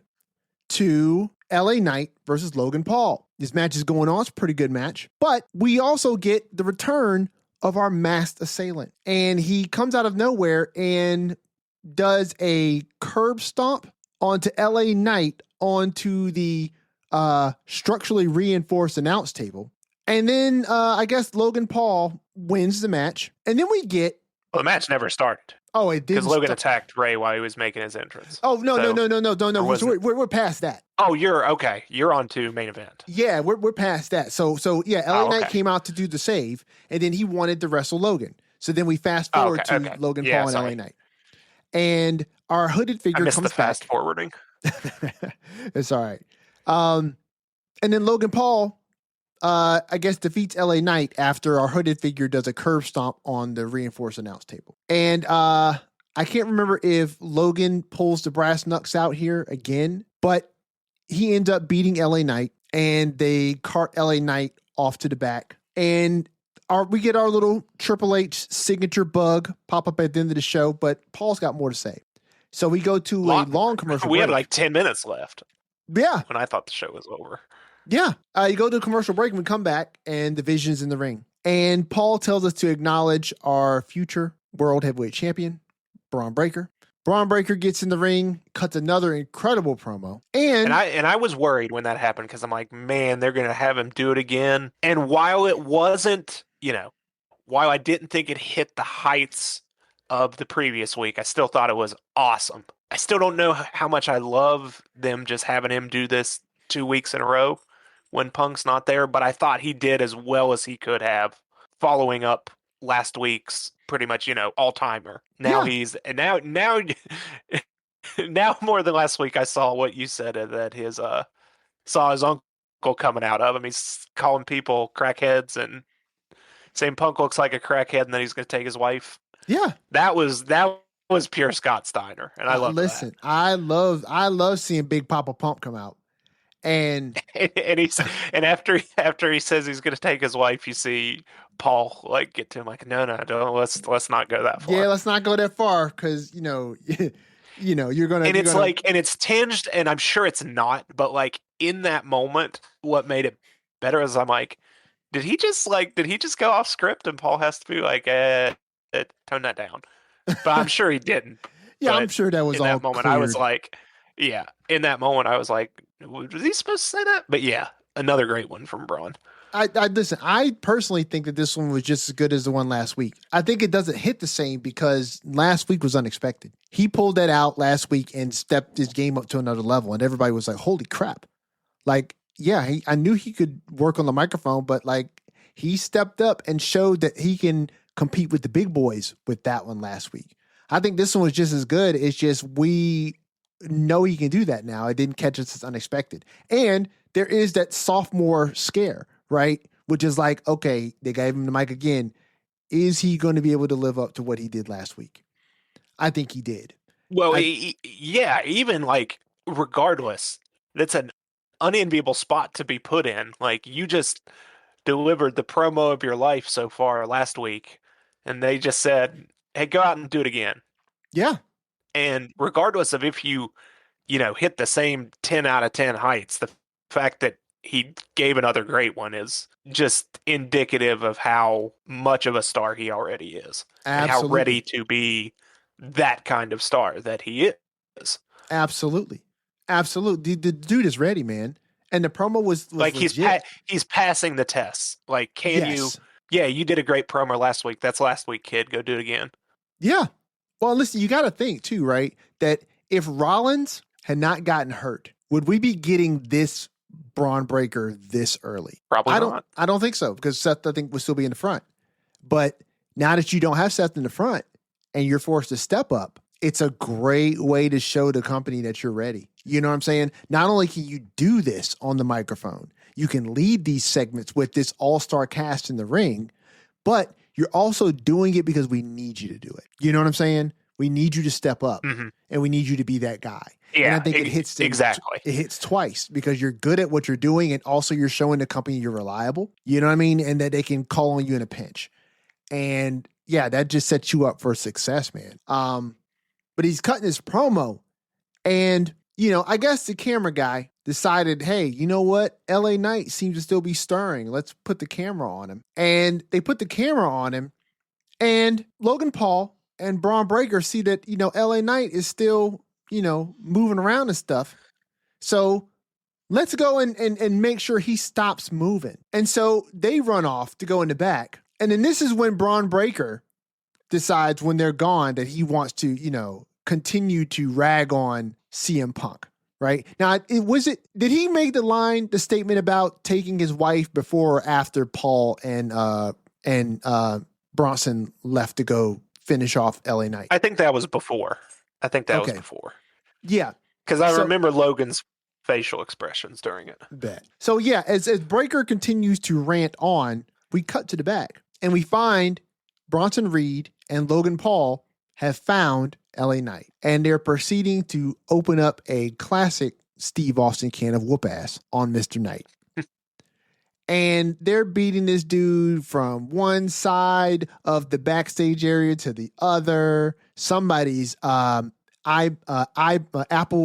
to LA Knight versus Logan Paul. This match is going on. It's a pretty good match. But we also get the return of our masked assailant. And he comes out of nowhere and does a curb stomp onto LA Knight onto the structurally reinforced announce table. And then I guess Logan Paul wins the match. And then we get Well, the match never started Oh, it because didn't Logan start. attacked Ray while he was making his entrance. Oh, no, no, So, no, no, no, no, no. or wasn't? We're past that. Oh, you're okay. You're on to main event. Yeah, we're past that. So yeah, LA Oh, Knight okay. came out to do the save, and then he wanted to wrestle Logan. So then we fast Oh, forward okay. to Okay. Logan Yeah, Paul and LA sorry. Knight. And our hooded I figure missed the comes fast back. forwarding. It's all right. And then Logan Paul, I guess, defeats LA Knight after our hooded figure does a curb stomp on the reinforced announce table. And I can't remember if Logan pulls the brass knucks out here again, but he ends up beating LA Knight, and they cart LA Knight off to the back. And we get our little Triple H signature bug pop up at the end of the show, but Paul's got more to say. So we go to a long commercial We break. had like 10 minutes left. Yeah. When I thought the show was over. Yeah. You go to a commercial break and we come back, and the Vision's in the ring. And Paul tells us to acknowledge our future world heavyweight champion, Braun Breaker. Braun Breaker gets in the ring, cuts another incredible promo. And I was worried when that happened because I'm like, man, they're going to have him do it again. And while it wasn't, while I didn't think it hit the heights of the previous week, I still thought it was awesome. I still don't know how much I love them just having him do this 2 weeks in a row when Punk's not there, but I thought he did as well as he could have, following up last week's pretty much, all-timer. Now he's now now more than last week I saw what you said that his saw his uncle coming out of him. He's calling people crackheads and saying Punk looks like a crackhead and then he's going to take his wife. Yeah. That was pure Scott Steiner, and I love that. I love seeing Big Papa Pump come out. And after he says he's going to take his wife, you see Paul like get to him like, no, don't let's not go that far. Yeah, let's not go that far because you're gonna. And it's tinged, and I'm sure it's not, but like in that moment, what made it better is I'm like, did he just go off script and Paul has to be like, tone that down? But I'm sure he didn't. Yeah, I'm sure that was in all that moment. cleared. I was like, yeah. In that moment, I was like, was he supposed to say that? But yeah, another great one from Braun. I listen. I personally think that this one was just as good as the one last week. I think it doesn't hit the same because last week was unexpected. He pulled that out last week and stepped his game up to another level, and everybody was like, "Holy crap!" Like, yeah, I knew he could work on the microphone, but like, he stepped up and showed that he can compete with the big boys with that one last week. I think this one was just as good. It's just we know he can do that now. It didn't catch us as unexpected, and there is that sophomore scare. Right? Which is like, okay, they gave him the mic again. Is he going to be able to live up to what he did last week? I think he did. Well, yeah, even like regardless, that's an unenviable spot to be put in. Like you just delivered the promo of your life so far last week, and they just said, hey, go out and do it again. Yeah. And regardless of if you hit the same 10 out of 10 heights, the fact that he gave another great one is just indicative of how much of a star he already is. Absolutely. And how ready to be that kind of star that he is. Absolutely. The dude is ready, man. And the promo was like legit. He's passing the tests. Like, you did a great promo last week. That's last week, kid. Go do it again. Yeah. Well, listen, you got to think too, right? That if Rollins had not gotten hurt, would we be getting this Braun Breaker this early? Probably not. I don't think so because Seth, I think, will still be in the front. But now that you don't have Seth in the front and you're forced to step up, it's a great way to show the company that you're ready. You know what I'm saying? Not only can you do this on the microphone, you can lead these segments with this all-star cast in the ring, but you're also doing it because we need you to do it. You know what I'm saying? We need you to step up and we need you to be that guy. Yeah, and I think it hits them, exactly. It hits twice because you're good at what you're doing and also you're showing the company you're reliable. You know what I mean? And that they can call on you in a pinch. And yeah, that just sets you up for success, man. But he's cutting his promo and, I guess the camera guy decided, hey, you know what? LA Knight seems to still be stirring. Let's put the camera on him. And they put the camera on him and Logan Paul and Braun Breaker see that, LA Knight is still, moving around and stuff. So let's go and make sure he stops moving. And so they run off to go in the back. And then this is when Braun Breaker decides when they're gone that he wants to, continue to rag on CM Punk. Right now, did he make the statement about taking his wife before or after Paul and Bronson left to go finish off LA Knight? I think that was before. Okay. Yeah. Because I remember Logan's facial expressions during it. Bet. So yeah, as Breaker continues to rant on, we cut to the back and we find Bronson Reed and Logan Paul have found LA Knight, and they're proceeding to open up a classic Steve Austin can of whoop ass on Mr. Knight. And they're beating this dude from one side of the backstage area to the other. Somebody's Apple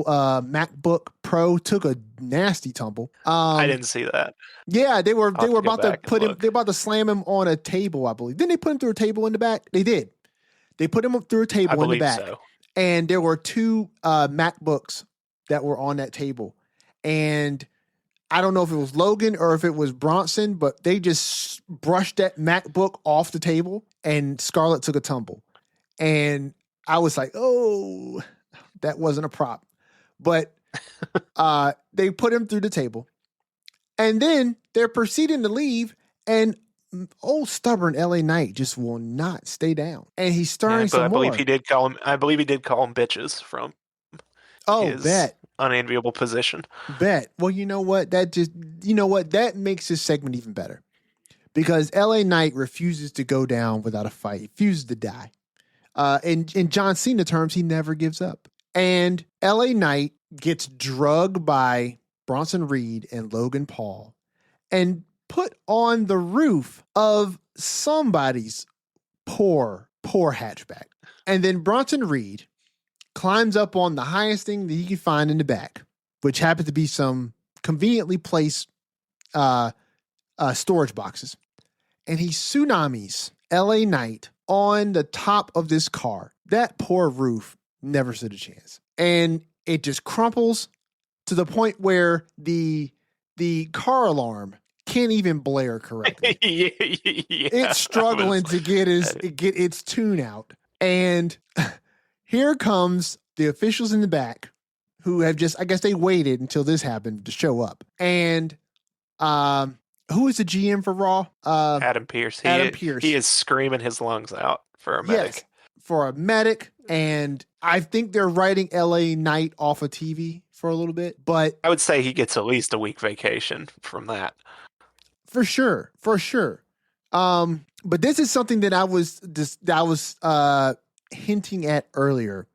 MacBook Pro took a nasty tumble. I didn't see that. Yeah, they were about to put him. They're about to slam him on a table, I believe. Didn't they put him through a table in the back? They did. They put him up through a table in the back. So. And there were two MacBooks that were on that table. And I don't know if it was Logan or if it was Bronson, but they just brushed that MacBook off the table and Scarlett took a tumble. And I was like, oh, that wasn't a prop. But they put him through the table. And then they're proceeding to leave, and old stubborn LA Knight just will not stay down. And he's stirring some more. I believe he did call him bitches from his unenviable position. Bet. Well, you know what? That makes this segment even better. Because LA Knight refuses to go down without a fight. He refuses to die. In John Cena terms, he never gives up. And LA Knight gets drugged by Bronson Reed and Logan Paul and put on the roof of somebody's poor hatchback. And then Bronson Reed climbs up on the highest thing that he could find in the back, which happened to be some conveniently placed storage boxes. And he tsunamis LA Knight on the top of this car. That poor roof never stood a chance. And it just crumples to the point where the car alarm can't even blare correctly. Yeah, it's struggling to get its tune out. And here comes the officials in the back who have I guess they waited until this happened to show up. And who is the GM for Raw? Adam Pearce. He is screaming his lungs out for a medic. Yes, for a medic. And I think they're writing LA Knight off of TV for a little bit, but I would say he gets at least a week vacation from that. For sure. But this is something that I was hinting at earlier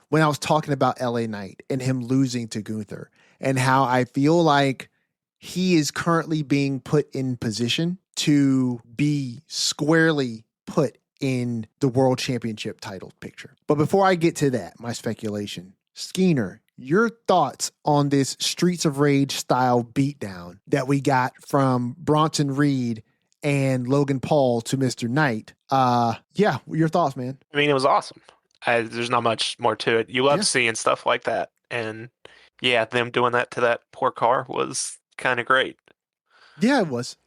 when I was talking about LA Knight and him losing to Gunther, and how I feel like he is currently being put in position to be squarely put in the World Championship title picture. But before I get to that, my speculation, Skeener, your thoughts on this Streets of Rage style beatdown that we got from Bronson Reed and Logan Paul to Mr. Knight. Your thoughts, man. I mean, it was awesome. There's not much more to it. You love seeing stuff like that. And yeah, them doing that to that poor car was kind of great. Yeah, it was.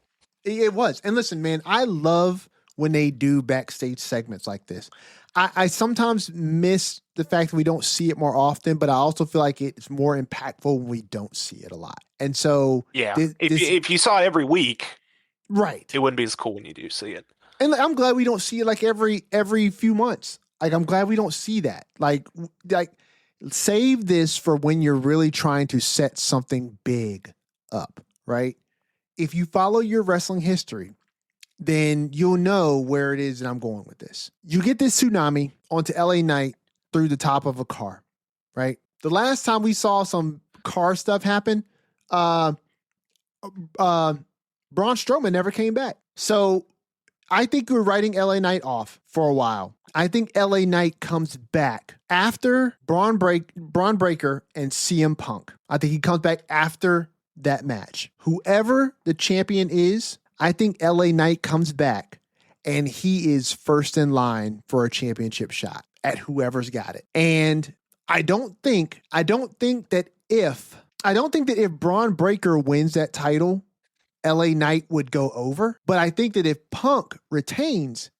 It was. And listen, man, I love when they do backstage segments like this. I sometimes miss the fact that we don't see it more often, but I also feel like it's more impactful when we don't see it a lot. And so, yeah, if you saw it every week, right, it wouldn't be as cool when you do see it. And I'm glad we don't see it like every few months. Like, I'm glad we don't see that. Like save this for when you're really trying to set something big up, right? If you follow your wrestling history, then you'll know where it is that I'm going with this. You get this tsunami onto LA Knight through the top of a car, right? The last time we saw some car stuff happen, Braun Strowman never came back. So I think we're writing LA Knight off for a while. I think LA Knight comes back after Braun Breaker and CM Punk. I think he comes back after that match. Whoever the champion is, I think LA Knight comes back and he is first in line for a championship shot at whoever's got it. And I don't think that if Braun Breaker wins that title, LA Knight would go over. But I think that if Punk retains,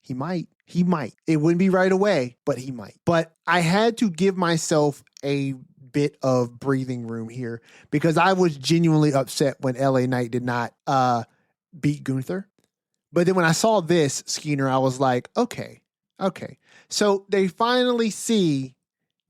He might. He might. It wouldn't be right away, but he might. But I had to give myself a bit of breathing room here because I was genuinely upset when LA Knight did not beat Gunther. But then when I saw this, Skeena, I was like, okay. So they finally see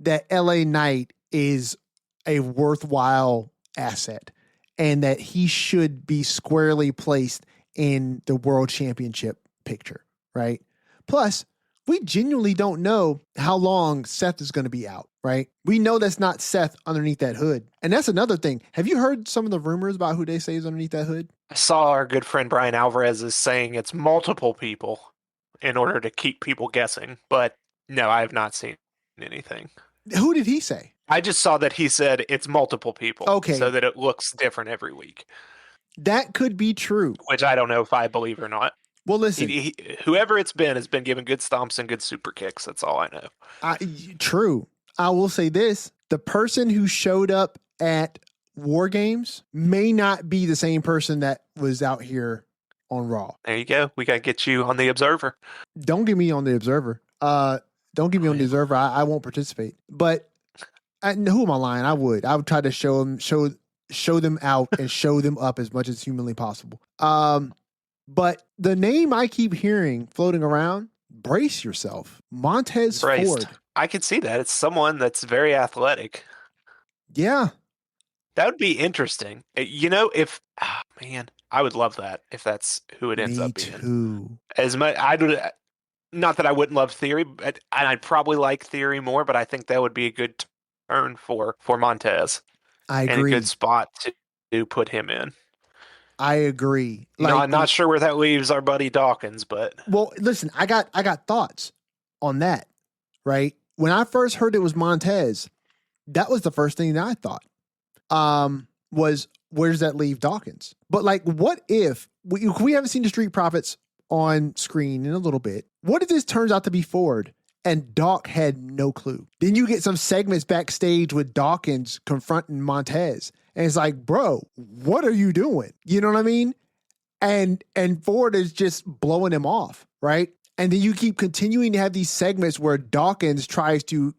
that LA Knight is a worthwhile asset and that he should be squarely placed in the world championship picture, right? Plus, we genuinely don't know how long Seth is going to be out, right? We know that's not Seth underneath that hood. And that's another thing. Have you heard some of the rumors about who they say is underneath that hood? I saw our good friend Brian Alvarez is saying it's multiple people in order to keep people guessing, but no, I have not seen anything. Who did he say? I just saw that he said it's multiple people, Okay. so that it looks different every week. That could be true. Which I don't know if I believe or not. Well, listen. Whoever it's been has been given good stomps and good super kicks. That's all I know. True. I will say this. The person who showed up at War Games may not be the same person that was out here on Raw. There you go. We got to get you on the Observer. Don't get me on the Observer. Don't get me on the Observer. I won't participate. But who am I lying? I would try to show them out and show them up as much as humanly possible. But the name I keep hearing floating around, brace yourself, Montez Ford. I can see that. It's someone that's very athletic. Yeah. That would be interesting. I would love that if that's who it ends up being. Me too. Not that I wouldn't love Theory, and I'd probably like Theory more, but I think that would be a good turn for Montez. I agree. And a good spot to put him in. I agree. I'm not sure where that leaves our buddy Dawkins, but well, listen, I got thoughts on that. Right when I first heard it was Montez, that was the first thing that I thought. Was where does that leave Dawkins? But what if we haven't seen the Street Profits on screen in a little bit? What if this turns out to be Ford and Doc had no clue? Then you get some segments backstage with Dawkins confronting Montez. And it's like, bro, what are you doing? You know what I mean? And Ford is just blowing him off, right? And then you keep continuing to have these segments where Dawkins tries to,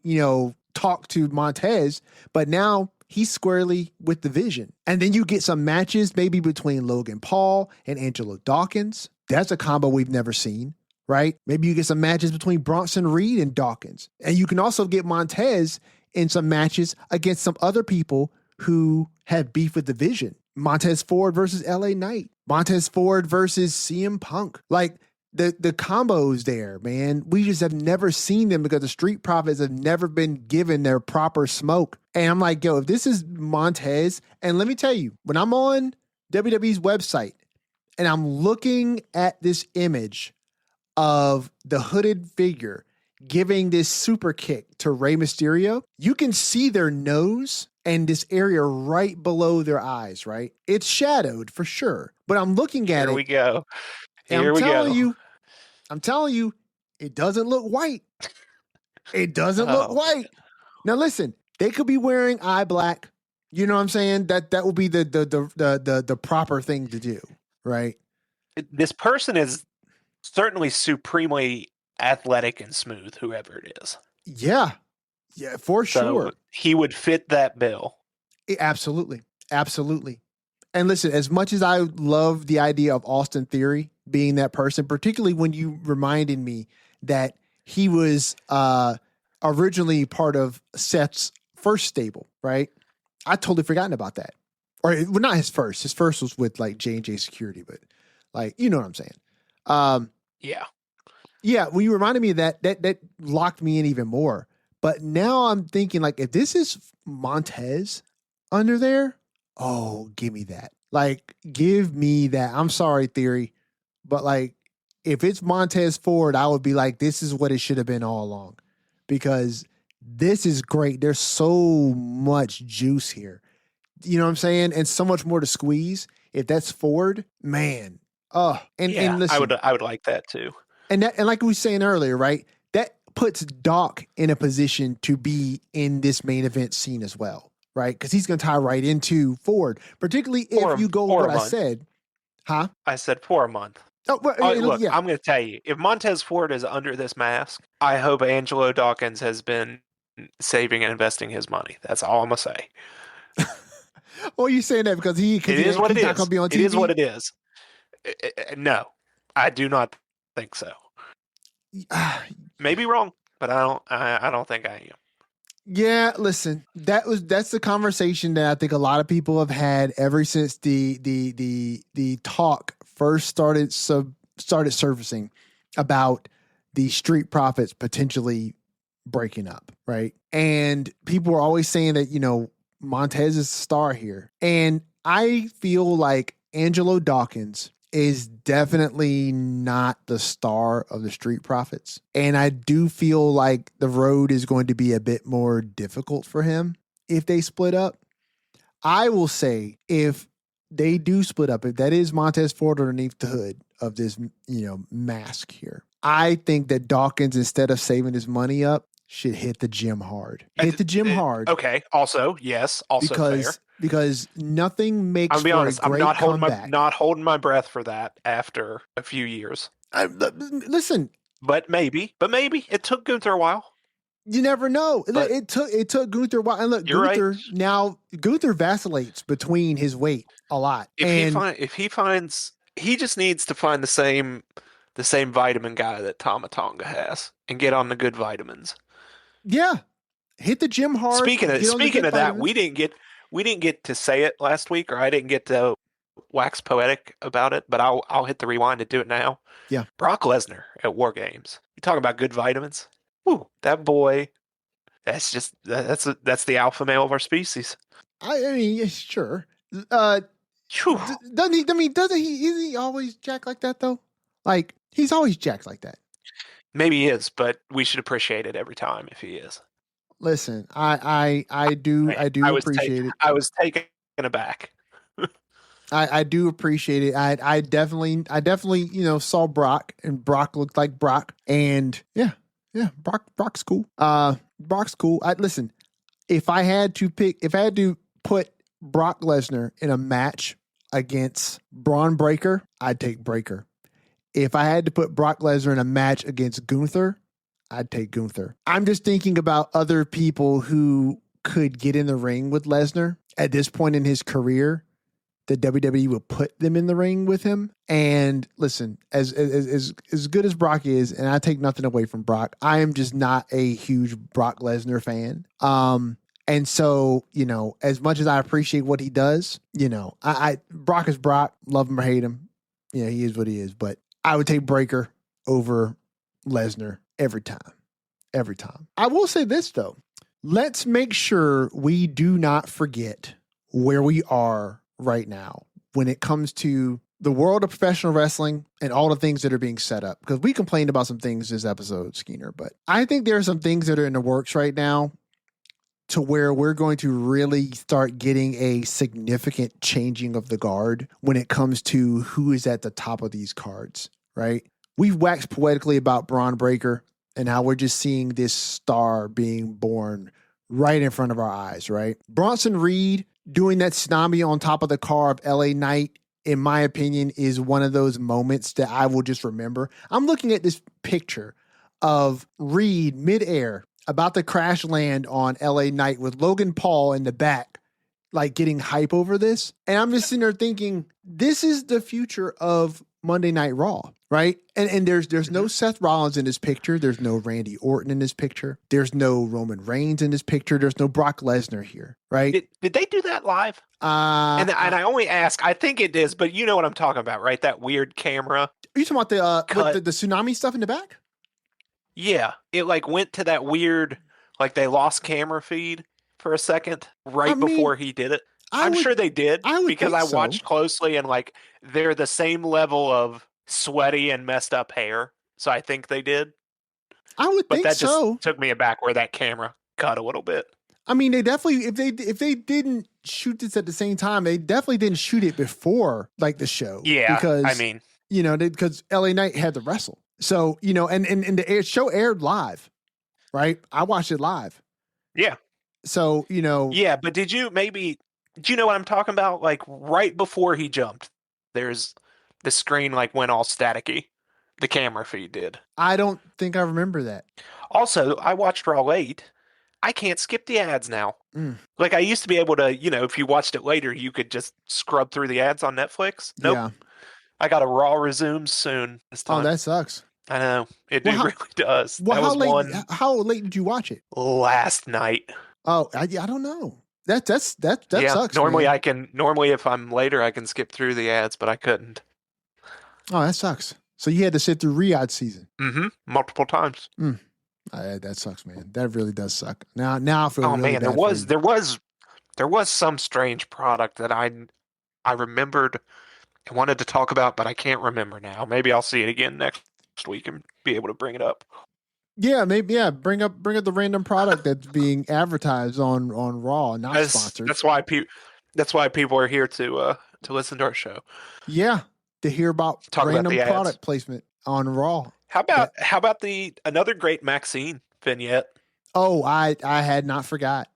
talk to Montez, but now he's squarely with the Vision. And then you get some matches maybe between Logan Paul and Angelo Dawkins. That's a combo we've never seen, right? Maybe you get some matches between Bronson Reed and Dawkins. And you can also get Montez in some matches against some other people who have beef with the Vision. Montez Ford versus LA Knight. Montez Ford versus CM Punk. The combos there, man. We just have never seen them because the Street Profits have never been given their proper smoke. And I'm like, yo, if this is Montez, and let me tell you, when I'm on WWE's website and I'm looking at this image of the hooded figure giving this super kick to Rey Mysterio, you can see their nose and this area right below their eyes, right? It's shadowed for sure, but I'm looking at it. Here we go. I'm telling you, it doesn't look white. It doesn't look white. Now listen, they could be wearing eye black. You know what I'm saying? That would be the proper thing to do, right? This person is certainly supremely athletic and smooth, whoever it is. Yeah, for sure. He would fit that bill. Absolutely. And listen, as much as I love the idea of Austin Theory being that person, particularly when you reminded me that he was originally part of Seth's first stable, right? I totally forgotten about that. Or not his first. His first was with J&J Security, but you know what I'm saying. Yeah. When you reminded me of that locked me in even more. But now I'm thinking if this is Montez under there, oh, give me that. Give me that. I'm sorry, Theory. But if it's Montez Ford, I would be this is what it should have been all along. Because this is great. There's so much juice here. You know what I'm saying? And so much more to squeeze. If that's Ford, man. And listen, I would like that too. And like we were saying earlier, right? That puts Doc in a position to be in this main event scene as well, right? Because he's going to tie right into Ford, particularly if you go with what I said. Huh? I said for a month. Oh, well, Look, yeah. I'm going to tell you, if Montez Ford is under this mask, I hope Angelo Dawkins has been saving and investing his money. That's all I'm going to say. Well, you saying that because It is what it he's not going is. to be on It is what TV? it is. No, I do not think so. Maybe wrong, but I don't think I am. Yeah, listen, that's the conversation that I think a lot of people have had ever since the talk first started surfacing about the Street Profits potentially breaking up, right? And people were always saying that, Montez is the star here. And I feel like Angelo Dawkins is definitely not the star of the Street Profits. And I do feel like the road is going to be a bit more difficult for him if they split up. I will say if they do split up, if that is Montez Ford underneath the hood of this, mask here, I think that Dawkins, instead of saving his money up, should hit the gym hard. Hit the gym hard. Okay. Also, yes. Also fair. Because nothing makes I'll be for honest. a great comeback. Not holding my breath for that after a few years. Listen, but maybe it took Gunther a while. You never know. But it took Gunther a while. And look, Gunther vacillates between his weight a lot. He just needs to find the same vitamin guy that Tama Tonga has and get on the good vitamins. Yeah. Hit the gym hard. Speaking of that, we didn't get to say it last week, or I didn't get to wax poetic about it, but I'll hit the rewind and do it now. Yeah. Brock Lesnar at War Games. You talk about good vitamins. Woo, that boy. That's the alpha male of our species. I mean, sure. Doesn't he? I mean, is he always jacked like that though? Like he's always jacked like that. Maybe he is, but we should appreciate it every time if he is. Listen, I do appreciate it. I was taken aback. I do appreciate it. I definitely saw Brock, and Brock looked like Brock, and yeah, Brock's cool. Brock's cool. Listen, if I had to put Brock Lesnar in a match against Braun Breaker, I'd take Breaker. If I had to put Brock Lesnar in a match against Gunther, I'd take Gunther. I'm just thinking about other people who could get in the ring with Lesnar at this point in his career. The WWE will put them in the ring with him. And listen, as good as Brock is, and I take nothing away from Brock, I am just not a huge Brock Lesnar fan. And so, as much as I appreciate what he does, Brock is Brock, love him or hate him. He is what he is. But I would take Breaker over Lesnar every time. Every time. I will say this, though. Let's make sure we do not forget where we are right now when it comes to the world of professional wrestling and all the things that are being set up. Because we complained about some things this episode, Skeena, but I think there are some things that are in the works right now to where we're going to really start getting a significant changing of the guard when it comes to who is at the top of these cards, right? We've waxed poetically about Braun Breaker and how we're just seeing this star being born right in front of our eyes, right? Bronson Reed doing that tsunami on top of the car of LA Knight, in my opinion, is one of those moments that I will just remember. I'm looking at this picture of Reed midair about to crash land on LA Knight with Logan Paul in the back, like getting hype over this. And I'm just sitting there thinking, this is the future of Monday Night Raw, right? And there's no Seth Rollins in this picture. There's no Randy Orton in this picture. There's no Roman Reigns in this picture. There's no Brock Lesnar here, right? Did they do that live? And I only ask, I think it is, but you know what I'm talking about, right? That weird camera. Are you talking about the tsunami stuff in the back? Yeah, it went to that weird, they lost camera feed for a second before he did it. I'm sure they did because I watched closely and they're the same level of sweaty and messed up hair. So I think they did. I would think so. But that just took me aback where that camera cut a little bit. I mean, they definitely, if they didn't shoot this at the same time, they definitely didn't shoot it before the show. Yeah, because I mean, because LA Knight had to wrestle. So, and the show aired live, right? I watched it live. Yeah. So, Yeah, but do you know what I'm talking about? Right before he jumped, there's the screen like went all staticky. The camera feed did. I don't think I remember that. Also, I watched Raw late. I can't skip the ads now. Like I used to be able to, if you watched it later, you could just scrub through the ads on Netflix. Nope. Yeah. I got a Raw resume soon this time. Oh, that sucks. I know. It really does. Well, that was how late did you watch it? Last night. Oh, I don't know. That yeah, sucks. Normally man. Normally if I'm later I can skip through the ads, but I couldn't. Oh, that sucks. So you had to sit through Riyadh season. Mm-hmm. Multiple times. That sucks, man. That really does suck. Now I feel really man, bad there was some strange product that I remembered and wanted to talk about, but I can't remember now. Maybe I'll see it again next week and be able to bring it up. Yeah, maybe. Yeah, bring up the random product that's being advertised on Raw, not sponsored. That's why people are here to listen to our show. Yeah, to hear about random product placement on Raw. How about another great Maxine vignette? Oh, I had not forgot.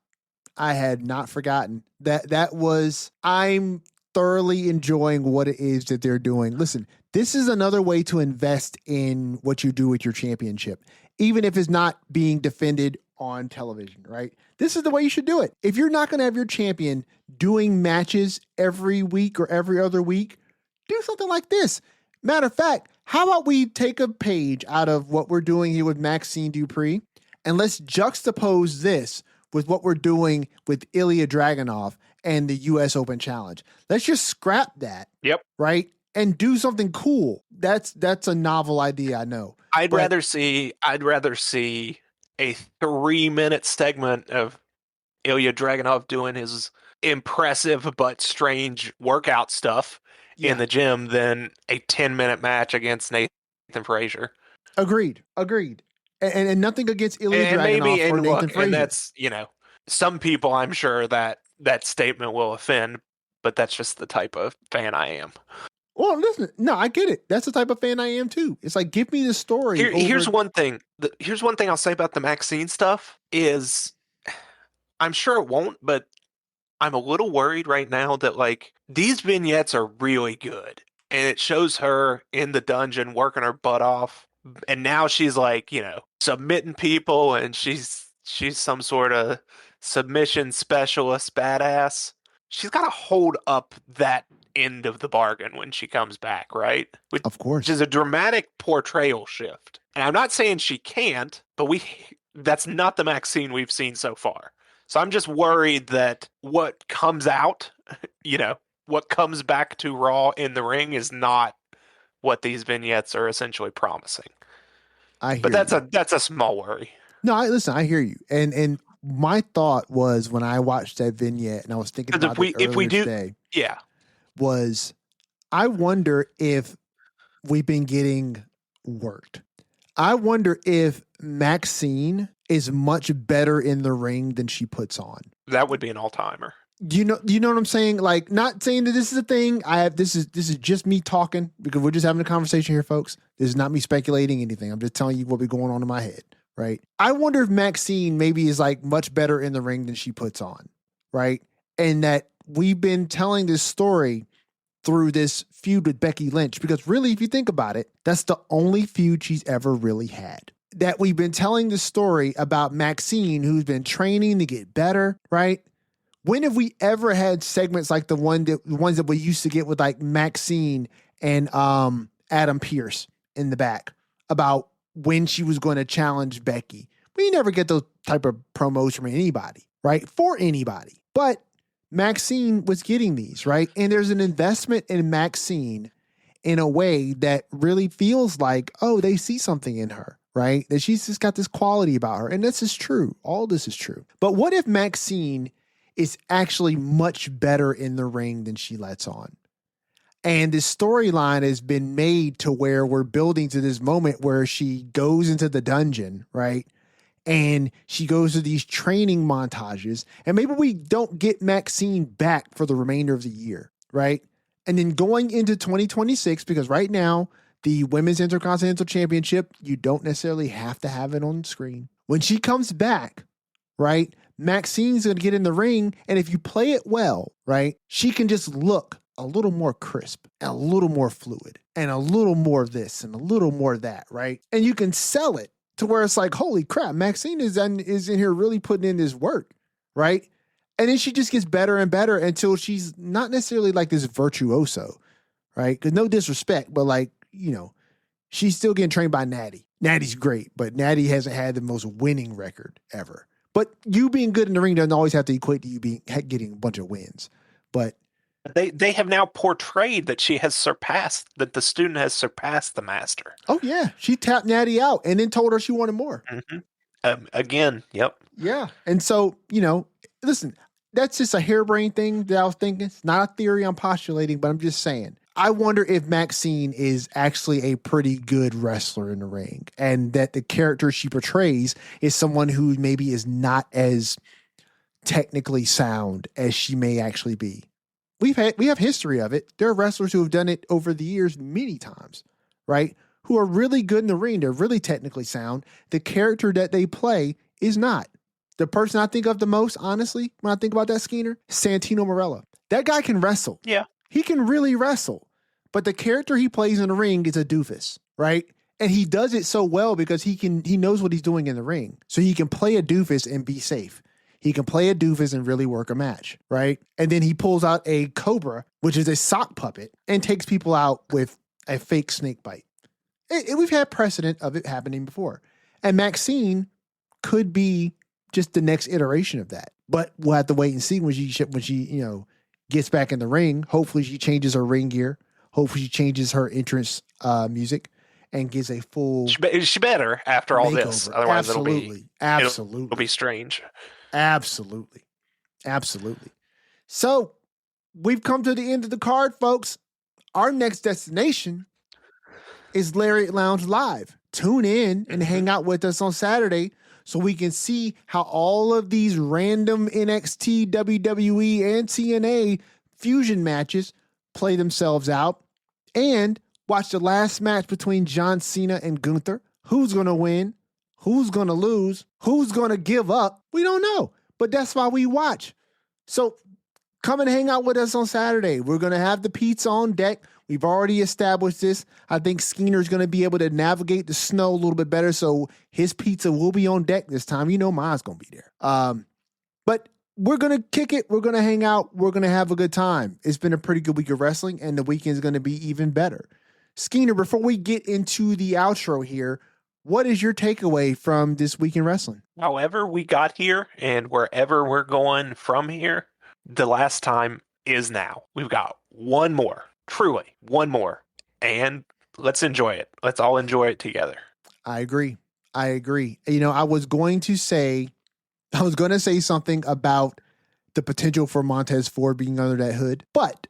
I had not forgotten that was. I'm thoroughly enjoying what it is that they're doing. Listen, this is another way to invest in what you do with your championship, even if it's not being defended on television, right? This is the way you should do it. If you're not going to have your champion doing matches every week or every other week, do something like this. Matter of fact, how about we take a page out of what we're doing here with Maxine Dupree, and let's juxtapose this with what we're doing with Ilya Dragunov and the U.S. Open Challenge. Let's just scrap that. Yep. Right? And do something cool. That's a novel idea, I know. I'd rather see a 3-minute segment of Ilya Dragunov doing his impressive but strange workout stuff in the gym than a 10-minute match against Nathan Frazier. Agreed. And nothing against Ilya Dragunov or Nathan Frazier. And that's, some people I'm sure that statement will offend, but that's just the type of fan I am. Well, listen, no, I get it. That's the type of fan I am too. It's like, give me the story. Here's one thing. Here's one thing I'll say about the Maxine stuff is I'm sure it won't, but I'm a little worried right now that like these vignettes are really good and it shows her in the dungeon working her butt off. And now she's like, submitting people and she's some sort of submission specialist badass. She's got to hold up that end of the bargain when she comes back, right? Of course. Which is a dramatic portrayal shift. And I'm not saying she can't, but that's not the Maxine we've seen so far. So I'm just worried that what comes out, what comes back to Raw in the ring is not what these vignettes are essentially promising. But that's a small worry. No, I hear you. And my thought was when I watched that vignette and I was thinking about it earlier today. Yeah. Was I wonder if we've been getting worked. I wonder if Maxine is much better in the ring than she puts on. That would be an all-timer. Do you know what I'm saying? Like, not saying that this is a thing. This is just me talking because we're just having a conversation here, folks. This is not me speculating anything. I'm just telling you what be going on in my head, right? I wonder if Maxine maybe is like much better in the ring than she puts on, right? And that we've been telling this story through this feud with Becky Lynch because really, if you think about it, that's the only feud she's ever really had. That we've been telling this story about Maxine, who's been training to get better, right? When have we ever had segments like the ones that we used to get with like Maxine and Adam Pearce in the back about when she was going to challenge Becky? We never get those type of promos from anybody, right? For anybody. But Maxine was getting these, right? And there's an investment in Maxine in a way that really feels like, oh, they see something in her, right? That she's just got this quality about her. And this is true. All this is true. But what if Maxine is actually much better in the ring than she lets on? And this storyline has been made to where we're building to this moment where she goes into the dungeon, right? And she goes to these training montages, and maybe we don't get Maxine back for the remainder of the year, right? And then going into 2026, because right now, the Women's Intercontinental Championship, you don't necessarily have to have it on screen. When she comes back, right, Maxine's going to get in the ring, and if you play it well, right, she can just look a little more crisp and a little more fluid and a little more of this and a little more of that, right? And you can sell it to where it's like, holy crap, Maxine is in here really putting in this work, right? And then she just gets better and better until she's not necessarily like this virtuoso, right? Because no disrespect, but like, she's still getting trained by Natty. Natty's great, but Natty hasn't had the most winning record ever. But you being good in the ring doesn't always have to equate to you getting a bunch of wins. But they have now portrayed that she has surpassed, that the student has surpassed the master. Oh yeah, she tapped Natty out and then told her she wanted more. Mm-hmm. Again, yep. Yeah, and so listen, that's just a harebrained thing that I was thinking. It's not a theory I'm postulating, but I'm just saying. I wonder if Maxine is actually a pretty good wrestler in the ring, and that the character she portrays is someone who maybe is not as technically sound as she may actually be. We have history of it. There are wrestlers who have done it over the years many times, right? Who are really good in the ring. They're really technically sound. The character that they play is not. The person I think of the most, honestly, when I think about that Skeeter, Santino Marella. That guy can wrestle. Yeah. He can really wrestle. But the character he plays in the ring is a doofus, right? And he does it so well because he knows what he's doing in the ring. So he can play a doofus and be safe. He can play a doofus and really work a match, right? And then he pulls out a cobra, which is a sock puppet, and takes people out with a fake snake bite. We've had precedent of it happening before. And Maxine could be just the next iteration of that. But we'll have to wait and see when she gets back in the ring. Hopefully she changes her ring gear. Hopefully she changes her entrance music and gives a full She better after all makeover. this. Otherwise Absolutely. it'll be strange. Absolutely. So we've come to the end of the card, folks. Our next destination is Lariat Lounge Live. Tune in and hang out with us on Saturday so we can see how all of these random NXT, WWE, and TNA fusion matches play themselves out, and watch the last match between John Cena and Gunther. Who's going to win? Who's going to lose? Who's going to give up? We don't know, but that's why we watch. So come and hang out with us on Saturday. We're going to have the pizza on deck. We've already established this. I think Skeeter's going to be able to navigate the snow a little bit better, so his pizza will be on deck this time. Mine's going to be there. But we're going to kick it. We're going to hang out. We're going to have a good time. It's been a pretty good week of wrestling, and the weekend's going to be even better. Skeeter, before we get into the outro here, what is your takeaway from this week in wrestling? However we got here and wherever we're going from here, the last time is now. We've got one more, truly one more, and let's enjoy it. Let's all enjoy it together. I agree. I was going to say something about the potential for Montez Ford being under that hood, but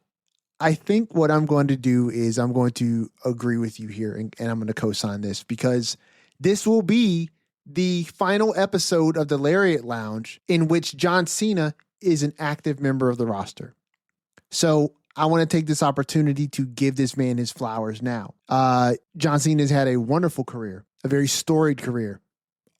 I think what I'm going to do is I'm going to agree with you here, and I'm going to co-sign this, because this will be the final episode of the Lariat Lounge in which John Cena is an active member of the roster. So I want to take this opportunity to give this man his flowers now. John Cena has had a wonderful career, a very storied career,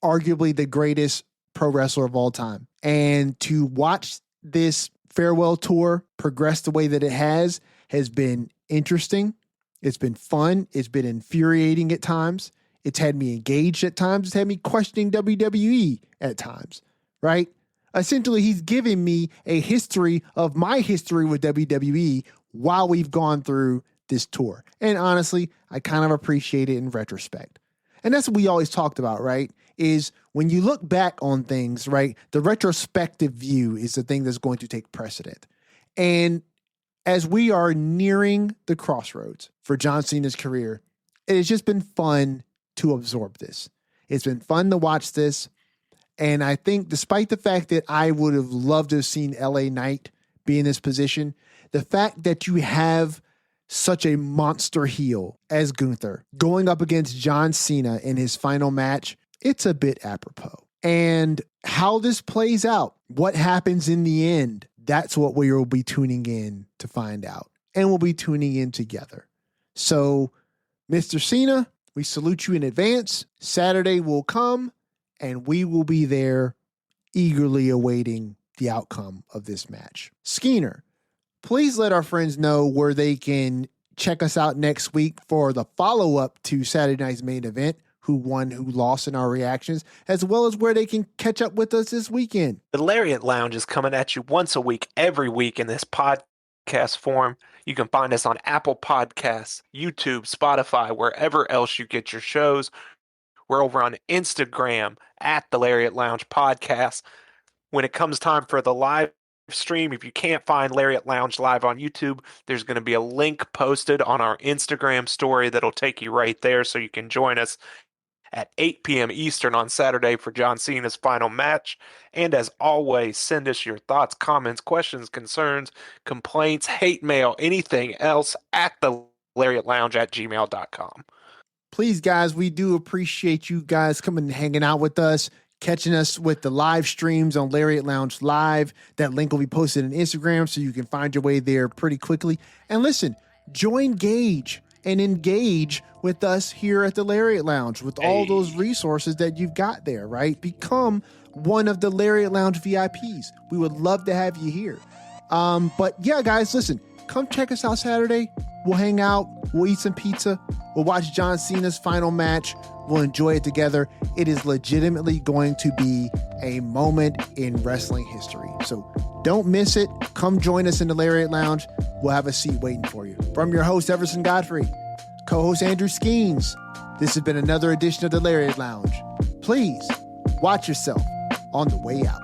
arguably the greatest pro wrestler of all time. And to watch this farewell tour progress the way that it has been interesting. It's been fun. It's been infuriating at times. It's had me engaged at times. It's had me questioning WWE at times, right? Essentially, he's giving me a history of my history with WWE while we've gone through this tour. And honestly, I kind of appreciate it in retrospect. And that's what we always talked about, right? Is when you look back on things, right? The retrospective view is the thing that's going to take precedent. And as we are nearing the crossroads for John Cena's career, it has just been fun to absorb this. It's been fun to watch this. And I think despite the fact that I would have loved to have seen LA Knight be in this position, the fact that you have such a monster heel as Gunther going up against John Cena in his final match, it's a bit apropos. And how this plays out, what happens in the end, that's what we will be tuning in to find out. And we'll be tuning in together. So, Mr. Cena, we salute you in advance. Saturday will come, and we will be there eagerly awaiting the outcome of this match. Skeeter, Please let our friends know where they can check us out next week for the follow-up to Saturday night's main event, who won, who lost in our reactions, as well as where they can catch up with us this weekend. The Lariat Lounge is coming at you once a week, every week in this podcast form. You can find us on Apple Podcasts, YouTube, Spotify, wherever else you get your shows. We're over on Instagram at the Lariat Lounge Podcast. When it comes time for the live stream, if you can't find Lariat Lounge live on YouTube, there's going to be a link posted on our Instagram story that'll take you right there so you can join us at 8 p.m. Eastern on Saturday for John Cena's final match. And as always, send us your thoughts, comments, questions, concerns, complaints, hate mail, anything else at the Lariat Lounge at gmail.com. Please, guys, we do appreciate you guys coming and hanging out with us, catching us with the live streams on Lariat Lounge Live. That link will be posted on Instagram, so you can find your way there pretty quickly. And listen, join Gage and engage with us here at the Lariat Lounge with all those resources that you've got there, right? Become one of the Lariat Lounge VIPs. We would love to have you here. But yeah, guys, listen, come check us out Saturday. We'll hang out. We'll eat some pizza. We'll watch John Cena's final match. We'll enjoy it together. It is legitimately going to be a moment in wrestling history. So don't miss it. Come join us in the Lariat Lounge. We'll have a seat waiting for you. From your host, Everson Godfrey, co-host Andrew Skeens, this has been another edition of the Lariat Lounge. Please watch yourself on the way out.